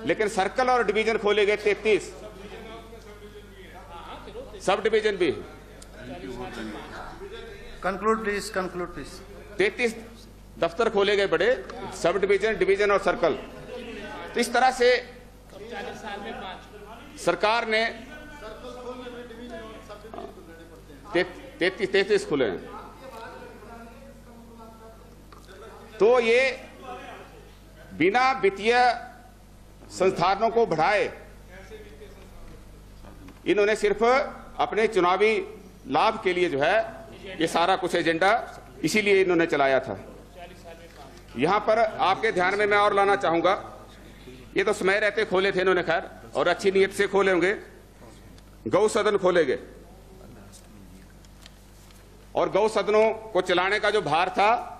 लेकिन सर्कल और डिवीजन खोले गए 33, सब डिवीजन भी। Conclude please, conclude please. 33 दफ्तर खोले गए बड़े, सब डिवीजन और सर्कल। तो इस तरह से सरकार ने 33 खुले हैं। तो ये बिना वित्तीय संस्थानों को बढ़ाए। इन्होंने सिर्फ अपने चुनावी लाभ के लिए जो है ये सारा कुछ एजेंडा इसीलिए इन्होंने चलाया था। यहां पर आपके ध्यान में मैं और लाना चाहूंगा, ये तो समय रहते खोले थे इन्होंने, खैर, और अच्छी नीयत से खोले होंगे। गौ सदन खोले गए और गौ सदनों को चलाने का जो भार था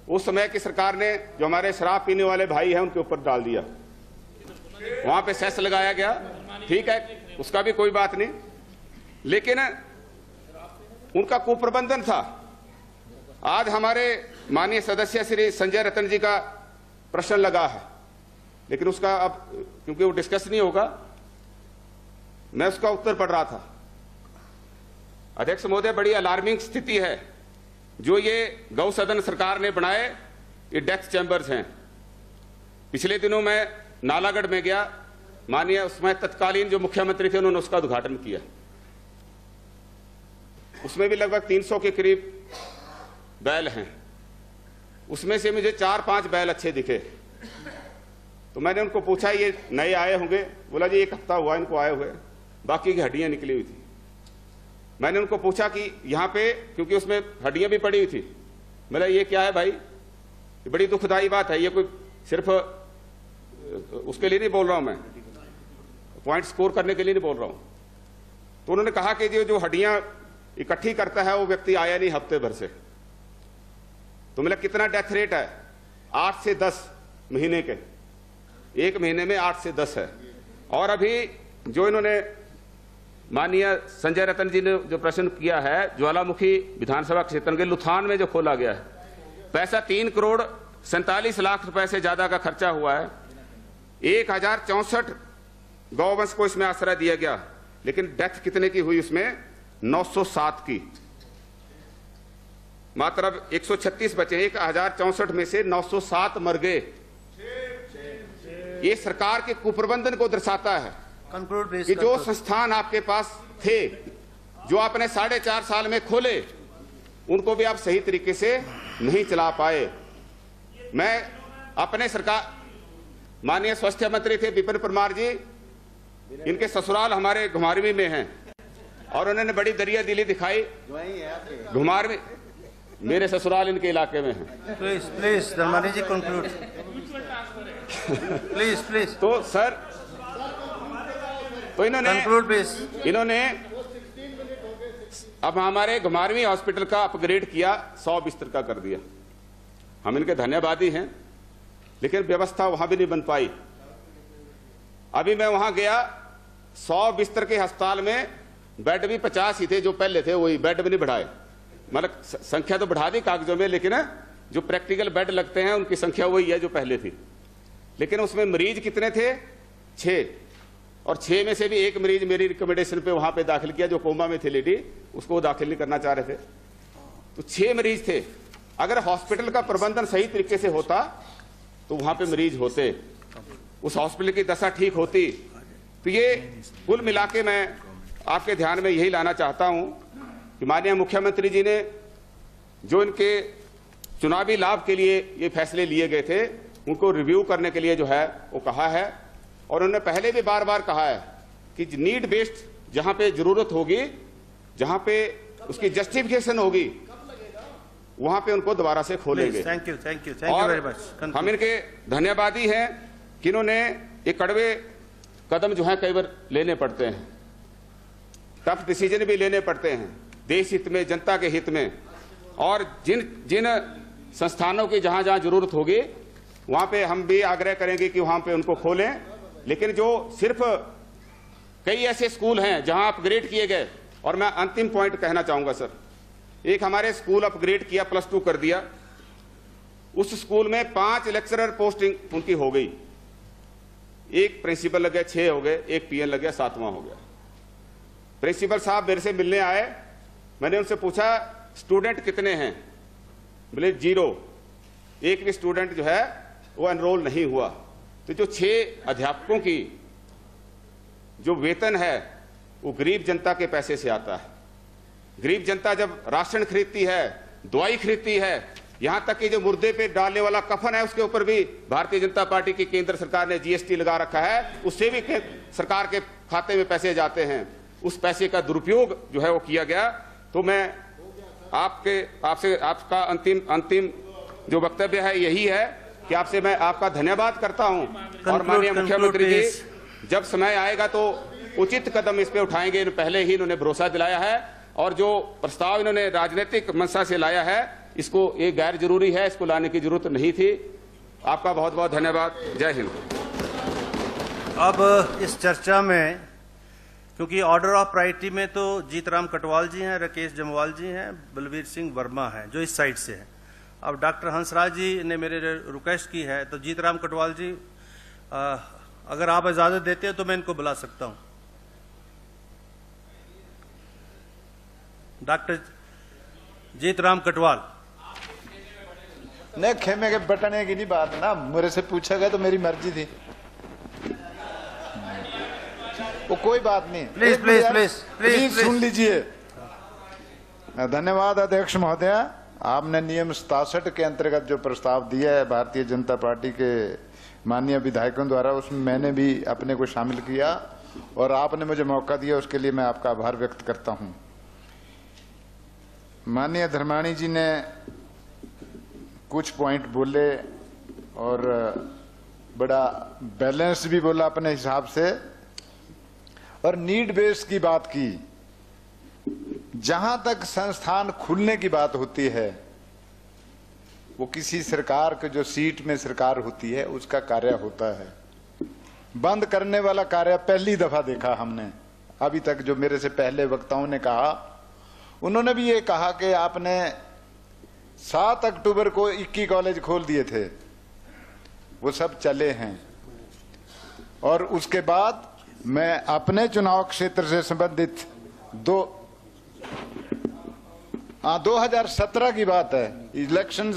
उस समय की सरकार ने जो हमारे शराब पीने वाले भाई हैं उनके ऊपर डाल दिया। वहां पे सेस लगाया गया, ठीक है, उसका भी कोई बात नहीं, लेकिन उनका कुप्रबंधन था। आज हमारे माननीय सदस्य श्री संजय रतन जी का प्रश्न लगा है, लेकिन उसका अब क्योंकि वो डिस्कस नहीं होगा, मैं उसका उत्तर पढ़ रहा था। अध्यक्ष महोदय, बड़ी अलार्मिंग स्थिति है। जो ये गौ सदन सरकार ने बनाए ये डेथ चैम्बर्स हैं। पिछले दिनों मैं नालागढ़ में गया, माननीय उसमें तत्कालीन जो मुख्यमंत्री थे उन्होंने उसका उद्घाटन किया। उसमें भी लगभग 300 के करीब बैल हैं। उसमें से मुझे 4-5 बैल अच्छे दिखे, तो मैंने उनको पूछा ये नए आए होंगे? बोला जी 1 हफ्ता हुआ इनको आए हुए, बाकी की हड्डियां निकली हुई थी। मैंने उनको पूछा कि यहाँ पे, क्योंकि उसमें हड्डियां भी पड़ी हुई थी, बोला ये क्या है भाई? ये बड़ी दुखदाई बात है, ये कोई सिर्फ उसके लिए नहीं बोल रहा हूं मैं, पॉइंट स्कोर करने के लिए नहीं बोल रहा हूं। तो उन्होंने कहा कि जो हड्डियां इकट्ठी करता है वो व्यक्ति आया नहीं हफ्ते भर से। तो मतलब कितना डेथ रेट है? 8 से 10 महीने के, 1 महीने में 8 से 10 है। और अभी जो इन्होंने माननीय संजय रतन जी ने जो प्रश्न किया है, ज्वालामुखी विधानसभा क्षेत्र के लुथान में जो खोला गया है, पैसा 3 करोड़ 47 लाख रुपए से ज्यादा का खर्चा हुआ है। 1064 गौवंश को इसमें आश्रय दिया गया, लेकिन डेथ कितने की हुई उसमें? 907 की। मात्र अब 136 बचे। 1064 में से 907 मर गए। ये सरकार के कुप्रबंधन को दर्शाता है कि जो संस्थान आपके पास थे, जो आपने 4.5 साल में खोले, उनको भी आप सही तरीके से नहीं चला पाए। मैं अपने सरकार, माननीय स्वास्थ्य मंत्री थे विपिन परमार जी, इनके ससुराल हमारे घुमारवीं में हैं और उन्होंने बड़ी दरिया दिली दिखाई। घुमारवीं मेरे ससुराल इनके इलाके में है। Please Dharmani ji conclude please. तो सर, तो इन्होंने अब हमारे घुमारवीं हॉस्पिटल का अपग्रेड किया, 100 बिस्तर का कर दिया। हम इनके धन्यवादी हैं, लेकिन व्यवस्था वहां भी नहीं बन पाई। अभी मैं वहां गया, 100 बिस्तर के अस्पताल में बेड भी 50 ही थे जो पहले थे, वही बेड भी नहीं बढ़ाए। मतलब संख्या तो बढ़ा दी कागजों में, लेकिन जो प्रैक्टिकल बेड लगते हैं उनकी संख्या वही है जो पहले थी। लेकिन उसमें मरीज कितने थे? 6, और 6 में से भी 1 मरीज मेरी रिकमेंडेशन पे वहां पे दाखिल किया, जो कोमा में थे लेडी, उसको दाखिल नहीं करना चाह रहे थे। तो 6 मरीज थे। अगर हॉस्पिटल का प्रबंधन सही तरीके से होता तो वहां पे मरीज होते, उस हॉस्पिटल की दशा ठीक होती। तो ये कुल मिला के मैं आपके ध्यान में यही लाना चाहता हूं कि माननीय मुख्यमंत्री जी ने जो इनके चुनावी लाभ के लिए ये फैसले लिए गए थे, उनको रिव्यू करने के लिए जो है वो कहा है। और उन्होंने पहले भी बार बार कहा है कि नीड बेस्ड जहां पे जरूरत होगी, जहां पे उसकी जस्टिफिकेशन होगी, वहां पे उनको दोबारा से खोलेंगे। Thank you very much. हम इनके धन्यवादी हैं कि इन्होंने ये कड़वे कदम जो है कई बार लेने पड़ते हैं, टफ डिसीजन भी लेने पड़ते हैं देश हित में, जनता के हित में। और जिन संस्थानों की जहां जहां जरूरत होगी वहां पे हम भी आग्रह करेंगे कि वहां पे उनको खोलें। लेकिन जो सिर्फ कई ऐसे स्कूल हैं जहां अपग्रेड किए गए, और मैं अंतिम पॉइंट कहना चाहूंगा सर, एक हमारे स्कूल अपग्रेड किया, +2 कर दिया, उस स्कूल में 5 लेक्चरर पोस्टिंग उनकी हो गई, 1 प्रिंसिपल लग गया, 6 हो गए, 1 पीएन लग गया, 7वां हो गया। प्रिंसिपल साहब मेरे से मिलने आए, मैंने उनसे पूछा स्टूडेंट कितने हैं? बोले 0, 1 भी स्टूडेंट जो है वो एनरोल नहीं हुआ। तो जो 6 अध्यापकों की जो वेतन है वो गरीब जनता के पैसे से आता है। गरीब जनता जब राशन खरीदती है, दवाई खरीदती है, यहां तक कि जो मुर्दे पे डालने वाला कफन है उसके ऊपर भी भारतीय जनता पार्टी की केंद्र सरकार ने जीएसटी लगा रखा है, उससे भी सरकार के खाते में पैसे जाते हैं। उस पैसे का दुरुपयोग जो है वो किया गया। तो मैं आपका अंतिम जो वक्तव्य है यही है कि आपसे मैं आपका धन्यवाद करता हूं और माननीय मुख्यमंत्री जी जब समय आएगा तो उचित कदम इस पे उठाएंगे। पहले ही इन्होंने भरोसा दिलाया है और जो प्रस्ताव इन्होंने राजनीतिक मंशा से लाया है इसको ये गैर जरूरी है, इसको लाने की जरूरत नहीं थी। आपका बहुत बहुत धन्यवाद। जय हिंद। अब इस चर्चा में क्योंकि ऑर्डर ऑफ प्रायोरिटी में तो जीतराम कटवाल जी हैं, राकेश जमवाल जी हैं, बलवीर सिंह वर्मा हैं जो इस साइड से हैं। अब डॉक्टर हंसराज जी ने मेरे रिक्वेस्ट की है तो जीतराम कटवाल जी अगर आप इजाजत देते हैं तो मैं इनको बुला सकता हूं। डॉक्टर जीतराम कटवाल। नहीं, खेमे के बटने की नहीं बात ना, मेरे से पूछा गया तो मेरी मर्जी थी, वो कोई बात नहीं। प्लीज प्लीज प्लीज प्लीज सुन लीजिए। धन्यवाद अध्यक्ष महोदय। आपने नियम 67 के अंतर्गत जो प्रस्ताव दिया है भारतीय जनता पार्टी के माननीय विधायकों द्वारा, उसमें मैंने भी अपने को शामिल किया और आपने मुझे मौका दिया, उसके लिए मैं आपका आभार व्यक्त करता हूं। माननीय धर्माणी जी ने कुछ पॉइंट बोले और बड़ा बैलेंस भी बोला अपने हिसाब से और नीड बेस की बात की। जहां तक संस्थान खुलने की बात होती है वो किसी सरकार के जो सीट में सरकार होती है उसका कार्य होता है। बंद करने वाला कार्य पहली दफा देखा हमने। अभी तक जो मेरे से पहले वक्ताओं ने कहा, उन्होंने भी ये कहा कि आपने 7 अक्टूबर को 21 कॉलेज खोल दिए थे, वो सब चले हैं। और उसके बाद मैं अपने चुनाव क्षेत्र से संबंधित 2017 की बात है, इलेक्शन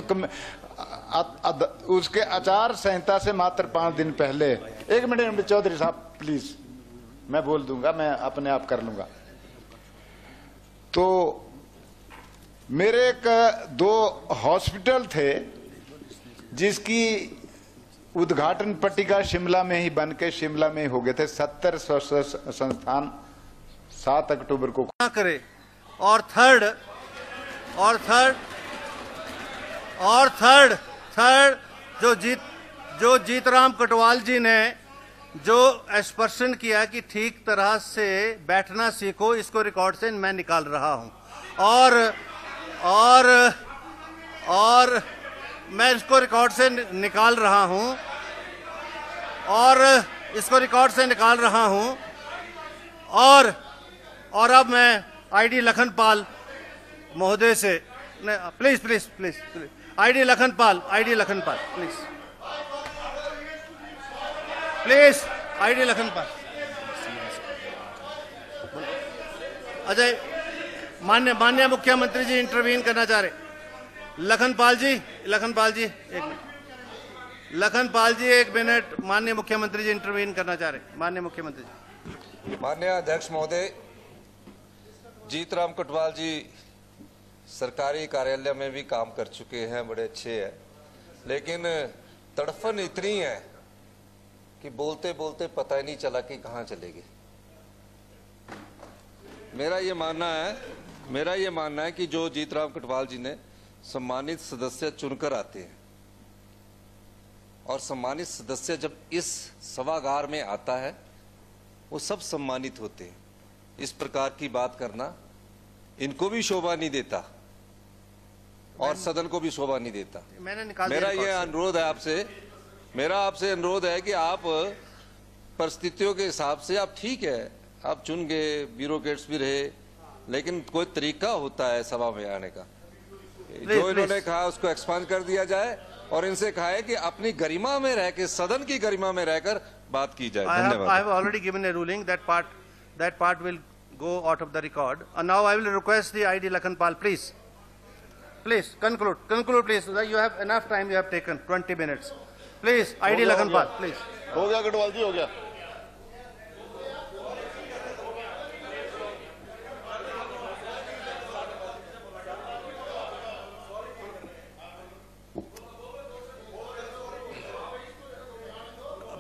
उसके आचार संहिता से मात्र 5 दिन पहले। एक मिनट चौधरी साहब प्लीज, मैं बोल दूंगा, मैं अपने आप कर लूंगा। तो मेरे 2 हॉस्पिटल थे जिसकी उद्घाटन पट्टिका शिमला में ही बन के शिमला में ही हो गए थे। 70 संस्थान 7 अक्टूबर को करे। और थर्ड जो जीतराम कटवाल जी ने जो एक्सप्रेशन किया कि ठीक तरह से बैठना सीखो, इसको रिकॉर्ड से मैं निकाल रहा हूं और मैं इसको रिकॉर्ड से निकाल रहा हूं और अब मैं आईडी लखनपाल महोदय से please ID Lakhanpal please ID Lakhanpal Ajay माननीय मुख्यमंत्री जी इंटरवीन करना चाह रहे। लखनपाल जी एक मिनट माननीय मुख्यमंत्री जी इंटरवीन करना चाह रहे। माननीय मुख्यमंत्री जी। माननीय अध्यक्ष महोदय, जीतराम कटवाल जी सरकारी कार्यालय में भी काम कर चुके हैं, बड़े अच्छे हैं, लेकिन तड़फन इतनी है कि बोलते बोलते पता ही नहीं चला कि कहाँ चले गए। मेरा ये मानना है कि जो जीतराम कटवाल जी ने सम्मानित सदस्य चुनकर आते हैं और सम्मानित सदस्य जब इस सभागार में आता है वो सब सम्मानित होते हैं। इस प्रकार की बात करना इनको भी शोभा नहीं देता और सदन को भी शोभा नहीं देता। मेरा ये अनुरोध है आपसे कि आप परिस्थितियों के हिसाब से, आप ठीक है आप चुन गए, ब्यूरोक्रेट्स भी रहे, लेकिन कोई तरीका होता है सभा में आने का। जो इन्होंने कहा उसको एक्सपांड कर दिया जाए और इनसे कहा है कि अपनी गरिमा में रह के, सदन की गरिमा में रहकर बात की जाए। धन्यवाद। I have already given a ruling that part will go out of the record. And now I will request the ID Lakhanpal, please conclude please. You have enough time, you have taken 20 minutes. Please ID Lakhanpal, please. हो गया कटवाल जी, हो गया।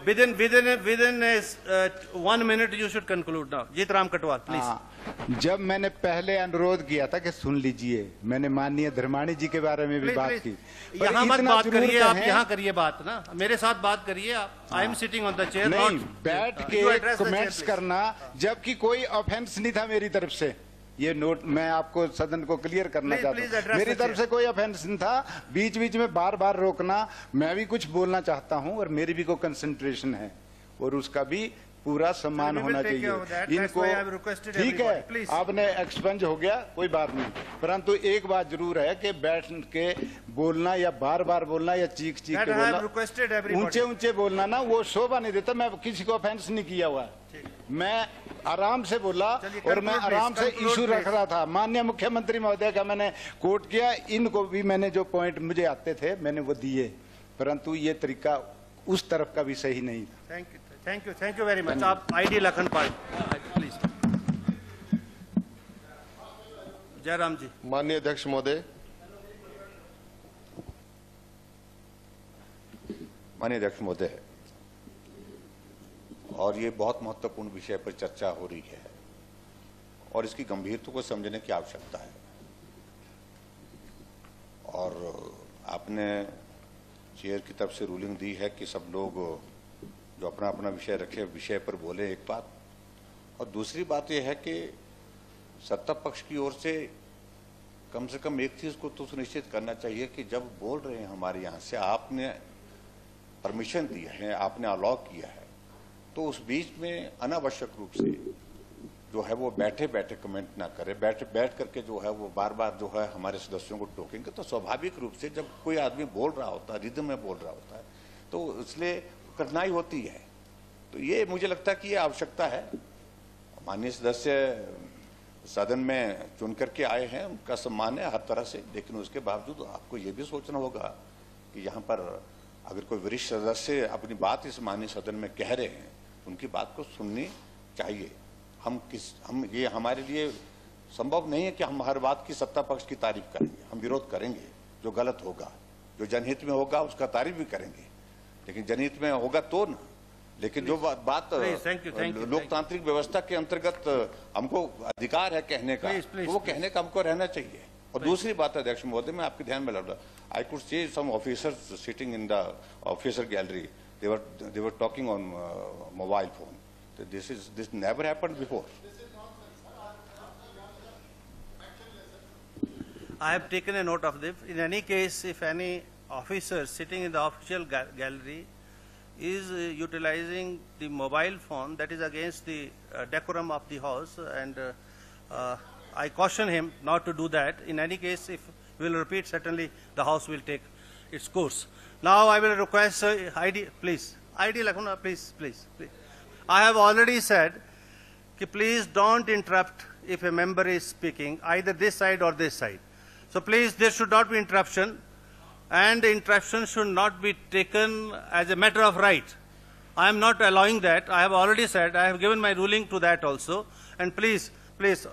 Within 1 minute you should conclude now. Jitram Katwal, please. जब मैंने पहले अनुरोध किया था कि सुन लीजिए, मैंने माननीय धर्माणी जी के बारे में भी बात की। यहाँ मत बात करिए, आप यहाँ करिए बात ना, मेरे साथ बात करिए आप। I am sitting on the chair, नहीं बैठ के कमेंट्स करना, जबकि कोई ऑफेंस नहीं था मेरी तरफ से। ये नोट मैं आपको सदन को क्लियर करना चाहता हूँ, मेरी तरफ से कोई ऑफेंस नहीं था। बीच बीच में बार बार रोकना, मैं भी कुछ बोलना चाहता हूँ और मेरी भी कोई कंसंट्रेशन है और उसका भी पूरा सम्मान होना चाहिए इनको। ठीक है, आपने एक्सपेंज हो गया, कोई बात नहीं, परंतु एक बात जरूर है कि बैठ के बोलना या बार बार बोलना या चीख चीख के बोलना, ऊंचे ऊंचे बोलना ना, वो शोभा नहीं देता। मैं किसी को ऑफेंस नहीं किया हुआ, मैं आराम से बोला और मैं आराम से इशू रख रहा था। माननीय मुख्यमंत्री महोदय का मैंने कोट किया, इनको भी मैंने जो पॉइंट मुझे आते थे मैंने वो दिए, परंतु ये तरीका उस तरफ का भी सही नहीं था। Thank you very much. आप आईडी लखनपाल प्लीज। जयराम जी। माननीय अध्यक्ष महोदय, और ये बहुत महत्वपूर्ण विषय पर चर्चा हो रही है और इसकी गंभीरता को समझने की आवश्यकता है। और आपने चेयर की तरफ से रूलिंग दी है कि सब लोग जो अपना अपना विषय रखे, विषय पर बोले, एक बात। और दूसरी बात यह है कि सत्ता पक्ष की ओर से कम एक चीज को तो सुनिश्चित करना चाहिए कि जब बोल रहे हैं हमारे यहाँ से, आपने परमिशन दी है, आपने अलाउ किया है, तो उस बीच में अनावश्यक रूप से जो है वो बैठे बैठे कमेंट ना करे, बैठ करके जो है वो बार बार जो है हमारे सदस्यों को टोकेंगे। तो स्वाभाविक रूप से जब कोई आदमी बोल रहा होता है, रिदम में बोल रहा होता है, तो इसलिए कठिनाई होती है। तो ये मुझे लगता है कि ये आवश्यकता है। माननीय सदस्य सदन में चुन करके आए हैं, उनका सम्मान है हर तरह से, लेकिन उसके बावजूद आपको ये भी सोचना होगा कि यहाँ पर अगर कोई वरिष्ठ सदस्य अपनी बात इस माननीय सदन में कह रहे हैं, उनकी बात को सुननी चाहिए। हम ये हमारे लिए संभव नहीं है कि हम हर बात की सत्ता पक्ष की तारीफ करेंगे। हम विरोध करेंगे जो गलत होगा, जो जनहित में होगा उसका तारीफ भी करेंगे, लेकिन जनहित में होगा तो न। लेकिन जो बात लोकतांत्रिक व्यवस्था के अंतर्गत हमको अधिकार है कहने का, तो वो कहने का हमको रहना चाहिए। और दूसरी बात अध्यक्ष महोदय, मैं आपके ध्यान में ला रहा, I could see some officers sitting in the officer gallery, they were talking on mobile phone. This never happened before. I have taken a note of this. In any case, if any officer sitting in the official gallery is utilizing the mobile phone, that is against the decorum of the house, and I caution him not to do that. In any case, if we will repeat, certainly the house will take its course. Now I will request ID, please. ID Lakhuna, please. I have already said, please don't interrupt if a member is speaking, either this side or this side. So please, there should not be interruption, and interruption should not be taken as a matter of right. I am not allowing that. I have already said, I have given my ruling to that also. And please,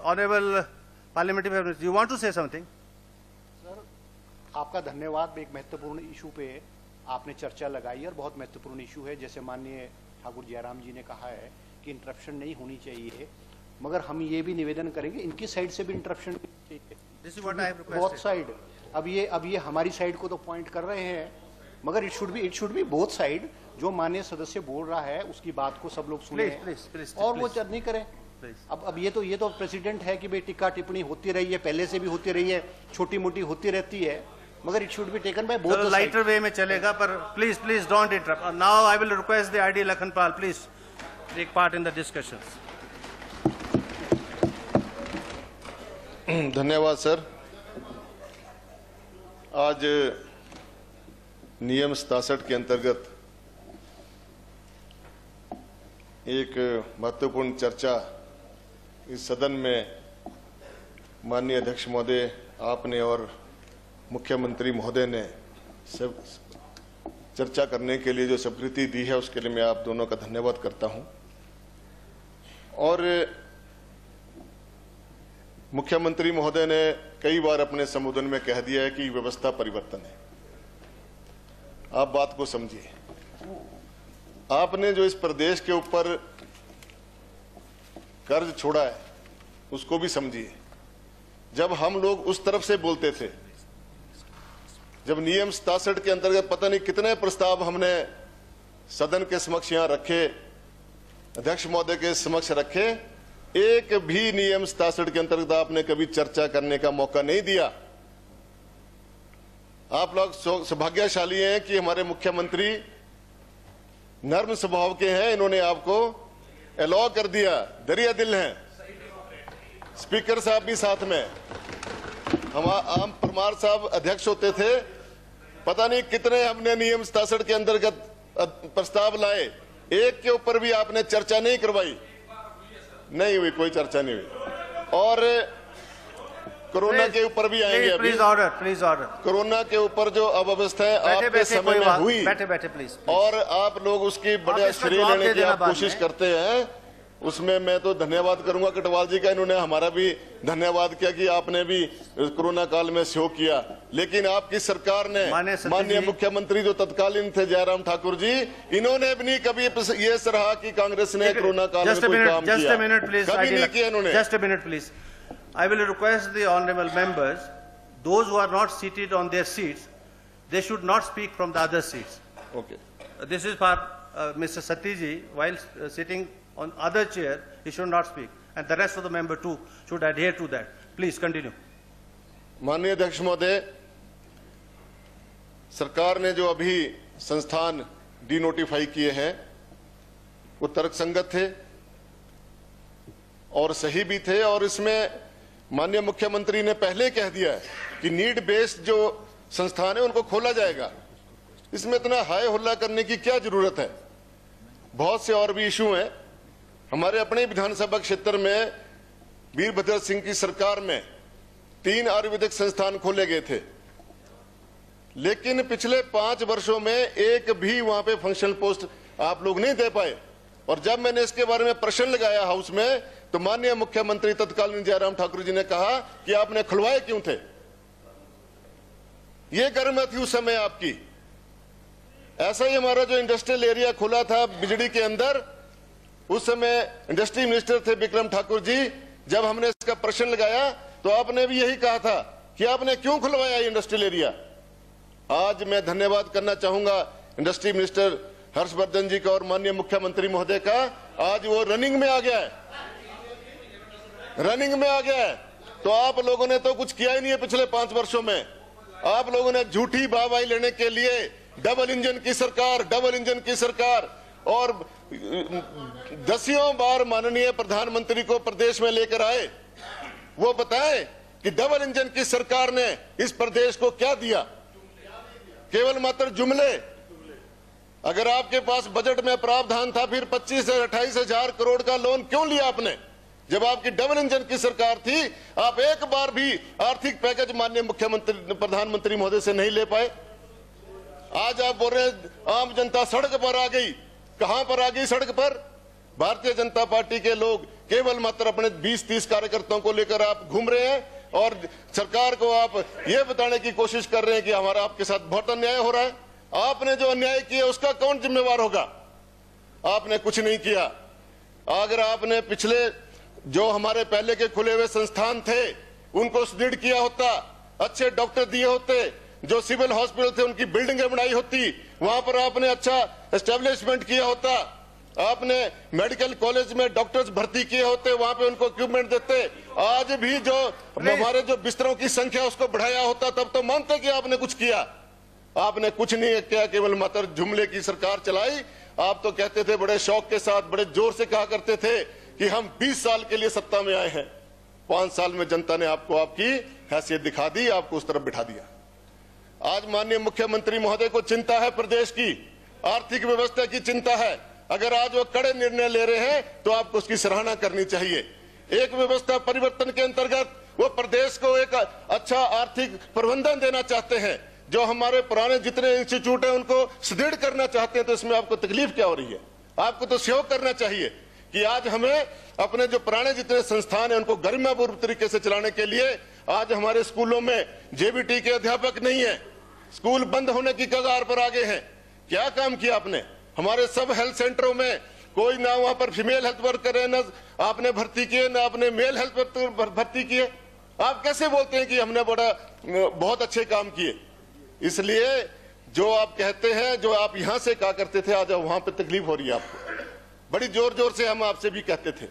Honorable Parliamentary Members, you want to say something? आपका धन्यवाद। एक महत्वपूर्ण issue पे आपने चर्चा लगाई और बहुत महत्वपूर्ण इशू है। जैसे माननीय ठाकुर जयराम जी ने कहा है कि इंटरप्शन नहीं होनी चाहिए, मगर हम ये भी निवेदन करेंगे इनकी साइड से भी इंटरप्शन चाहिए, बोथ साइड। अब ये हमारी साइड को तो पॉइंट कर रहे हैं, मगर it should B both side. जो माननीय सदस्य बोल रहा है उसकी बात को सब लोग सुने और वो नहीं करें। अब ये तो प्रेसिडेंट है कि भाई टिक्का टिप्पणी होती रही है, पहले से भी होती रही है, छोटी मोटी होती रहती है, मगर it should be taken by both. Lighter way में चलेगा, पर please don't interrupt. Now I will request the ID Lakhanpal, please take part in the discussions. धन्यवाद सर। आज नियम 67 के अंतर्गत एक महत्वपूर्ण चर्चा इस सदन में माननीय अध्यक्ष महोदय आपने और मुख्यमंत्री महोदय ने सब चर्चा करने के लिए जो स्वीकृति दी है, उसके लिए मैं आप दोनों का धन्यवाद करता हूं। और मुख्यमंत्री महोदय ने कई बार अपने संबोधन में कह दिया है कि व्यवस्था परिवर्तन है। आप बात को समझिए। आपने जो इस प्रदेश के ऊपर कर्ज छोड़ा है उसको भी समझिए। जब हम लोग उस तरफ से बोलते थे, जब नियम 67 के अंतर्गत पता नहीं कितने प्रस्ताव हमने सदन के समक्ष यहां रखे, अध्यक्ष महोदय के समक्ष रखे, एक भी नियम 67 के अंतर्गत आपने कभी चर्चा करने का मौका नहीं दिया। आप लोग सौभाग्यशाली हैं कि हमारे मुख्यमंत्री नर्म स्वभाव के हैं, इन्होंने आपको अलाउ कर दिया, दरिया दिल हैं। स्पीकर साहब भी साथ में, हम परमार साहब अध्यक्ष होते थे, पता नहीं कितने हमने नियम 67 के अंतर्गत प्रस्ताव लाए, एक के ऊपर भी आपने चर्चा नहीं करवाई, नहीं हुई, कोई चर्चा नहीं हुई। और कोरोना के ऊपर भी आएंगे अभी। Please order. कोरोना के ऊपर जो अव्यवस्था है आपके समय में हुई, बैठे प्लीज, और आप लोग उसकी बड़े श्रेय लेने की आप कोशिश करते हैं, उसमें मैं तो धन्यवाद करूंगा कटवाल जी का, इन्होंने हमारा भी धन्यवाद किया कि आपने भी कोरोना काल में सहयोग किया। लेकिन आपकी सरकार ने, माननीय मुख्यमंत्री जो तत्कालीन थे जयराम ठाकुर जी, इन्होंने भी नहीं कभी ये सराहा कि कांग्रेस ने कोरोना काल में कोई काम किया, कभी नहीं किया इन्होंने। Just a minute, please. I will request the honorable members, those who are not seated on their seats, they should not speak from the other seats. Okay. This is for Mr. Satiji, while sitting on other chair, he should not speak. And the rest of the member too should adhere to that. Please continue. माननीय अध्यक्ष महोदय, सरकार ने जो अभी संस्थान denotify किए हैं वो तर्कसंगत थे और सही भी थे, और इसमें माननीय मुख्यमंत्री ने पहले कह दिया है कि नीड बेस्ड जो संस्थान है उनको खोला जाएगा। इसमें इतना हाय हुल्ला करने की क्या जरूरत है? बहुत से और भी इशू हैं। हमारे अपने विधानसभा क्षेत्र में वीरभद्र सिंह की सरकार में 3 आयुर्वेदिक संस्थान खोले गए थे, लेकिन पिछले 5 वर्षों में एक भी वहां पे फंक्शनल पोस्ट आप लोग नहीं दे पाए। और जब मैंने इसके बारे में प्रश्न लगाया हाउस में, तो माननीय मुख्यमंत्री तत्कालीन जयराम ठाकुर जी ने कहा कि आपने खुलवाए क्यों थे? ये गर्म थी उस समय आपकी। ऐसा ही हमारा जो इंडस्ट्रियल एरिया खुला था बिजड़ी के अंदर, उस समय इंडस्ट्री मिनिस्टर थे विक्रम ठाकुर जी, जब हमने इसका प्रश्न लगाया तो आपने भी यही कहा था कि आपने क्यों खुलवाया इंडस्ट्रियल एरिया। आज मैं धन्यवाद करना चाहूंगा इंडस्ट्री मिनिस्टर हर्षवर्धन जी का और माननीय मुख्यमंत्री महोदय का, आज वो रनिंग में आ गया है, रनिंग में आ गया है। तो आप लोगों ने तो कुछ किया ही नहीं है पिछले 5 वर्षों में। आप लोगों ने झूठी वाहवाही लेने के लिए डबल इंजन की सरकार और 10 बार माननीय प्रधानमंत्री को प्रदेश में लेकर आए, वो बताएं कि डबल इंजन की सरकार ने इस प्रदेश को क्या दिया? केवल मात्र जुमले। अगर आपके पास बजट में प्रावधान था, फिर 25 से 28 हजार करोड़ का लोन क्यों लिया आपने? जब आपकी डबल इंजन की सरकार थी, आप एक बार भी आर्थिक पैकेज माननीय मुख्यमंत्री प्रधानमंत्री महोदय से नहीं ले पाए। आज आप बोल रहे हैं आम जनता सड़क पर आ गई। कहां पर आ गई सड़क पर? भारतीय जनता पार्टी के लोग केवल मात्र अपने 20-30 कार्यकर्ताओं को लेकर आप घूम रहे हैं और सरकार को आप ये बताने की कोशिश कर रहे हैं कि हमारा आपके साथ बहुत अन्याय हो रहा है। आपने जो अन्याय किया उसका कौन जिम्मेवार होगा? आपने कुछ नहीं किया। अगर आपने पिछले जो हमारे पहले के खुले हुए संस्थान थे उनको सुदृढ़ किया होता, अच्छे डॉक्टर दिए होते, जो सिविल हॉस्पिटल थे उनकी बिल्डिंगें बनाई होती, वहां पर आपने अच्छा एस्टेब्लिशमेंट किया होता, आपने मेडिकल कॉलेज में डॉक्टर्स भर्ती किए होते, वहां पे उनको इक्विपमेंट देते, आज भी जो हमारे जो बिस्तरों की संख्या उसको बढ़ाया होता, तब तो मानते कि आपने कुछ किया। आपने कुछ नहीं किया, केवल मात्र जुमले की सरकार चलाई। आप तो कहते थे बड़े शौक के साथ, बड़े जोर से कहा करते थे कि हम 20 साल के लिए सत्ता में आए हैं। 5 साल में जनता ने आपको आपकी हैसियत दिखा दी, आपको उस तरफ बिठा दिया। आज माननीय मुख्यमंत्री महोदय को चिंता है, प्रदेश की आर्थिक व्यवस्था की चिंता है। अगर आज वो कड़े निर्णय ले रहे हैं तो आपको उसकी सराहना करनी चाहिए। एक व्यवस्था परिवर्तन के अंतर्गत वो प्रदेश को एक अच्छा आर्थिक प्रबंधन देना चाहते हैं। जो हमारे पुराने जितने इंस्टीट्यूट हैं उनको सुदृढ़ करना चाहते हैं, तो इसमें आपको तकलीफ क्या हो रही है? आपको तो सहयोग करना चाहिए कि आज हमें अपने जो पुराने जितने संस्थान हैं उनको गरिमापूर्ण तरीके से चलाने के लिए, आज हमारे स्कूलों में जेबीटी के अध्यापक नहीं है, स्कूल बंद होने की कगार पर आ गए हैं। क्या काम किया आपने? हमारे सब हेल्थ सेंटरों में कोई ना वहां पर फीमेल हेल्थ वर्कर है, ना आपने भर्ती किए, ना आपने मेल हेल्थ वर्कर भर्ती किए। आप कैसे बोलते हैं कि हमने बहुत अच्छे काम किए? इसलिए जो आप कहते हैं, जो आप यहां से कहा करते थे, आज वहां पे तकलीफ हो रही है आपको। बड़ी जोर जोर से हम आपसे भी कहते थे,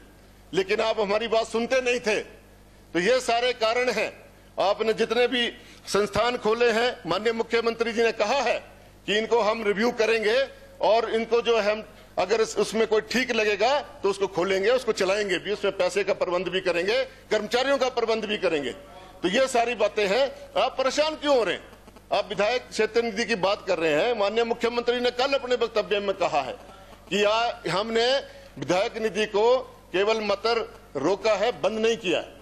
लेकिन आप हमारी बात सुनते नहीं थे। तो ये सारे कारण हैं। आपने जितने भी संस्थान खोले हैं, माननीय मुख्यमंत्री जी ने कहा है कि इनको हम रिव्यू करेंगे और इनको जो है हम अगर उसमें कोई ठीक लगेगा तो उसको खोलेंगे, उसको चलाएंगे भी, उसमें पैसे का प्रबंध भी करेंगे, कर्मचारियों का प्रबंध भी करेंगे। तो ये सारी बातें हैं। आप परेशान क्यों हो रहे हैं? आप विधायक क्षेत्र निधि की बात कर रहे हैं। माननीय मुख्यमंत्री ने कल अपने वक्तव्य में कहा है कि हमने विधायक निधि को केवल मतर रोका है, बंद नहीं किया है।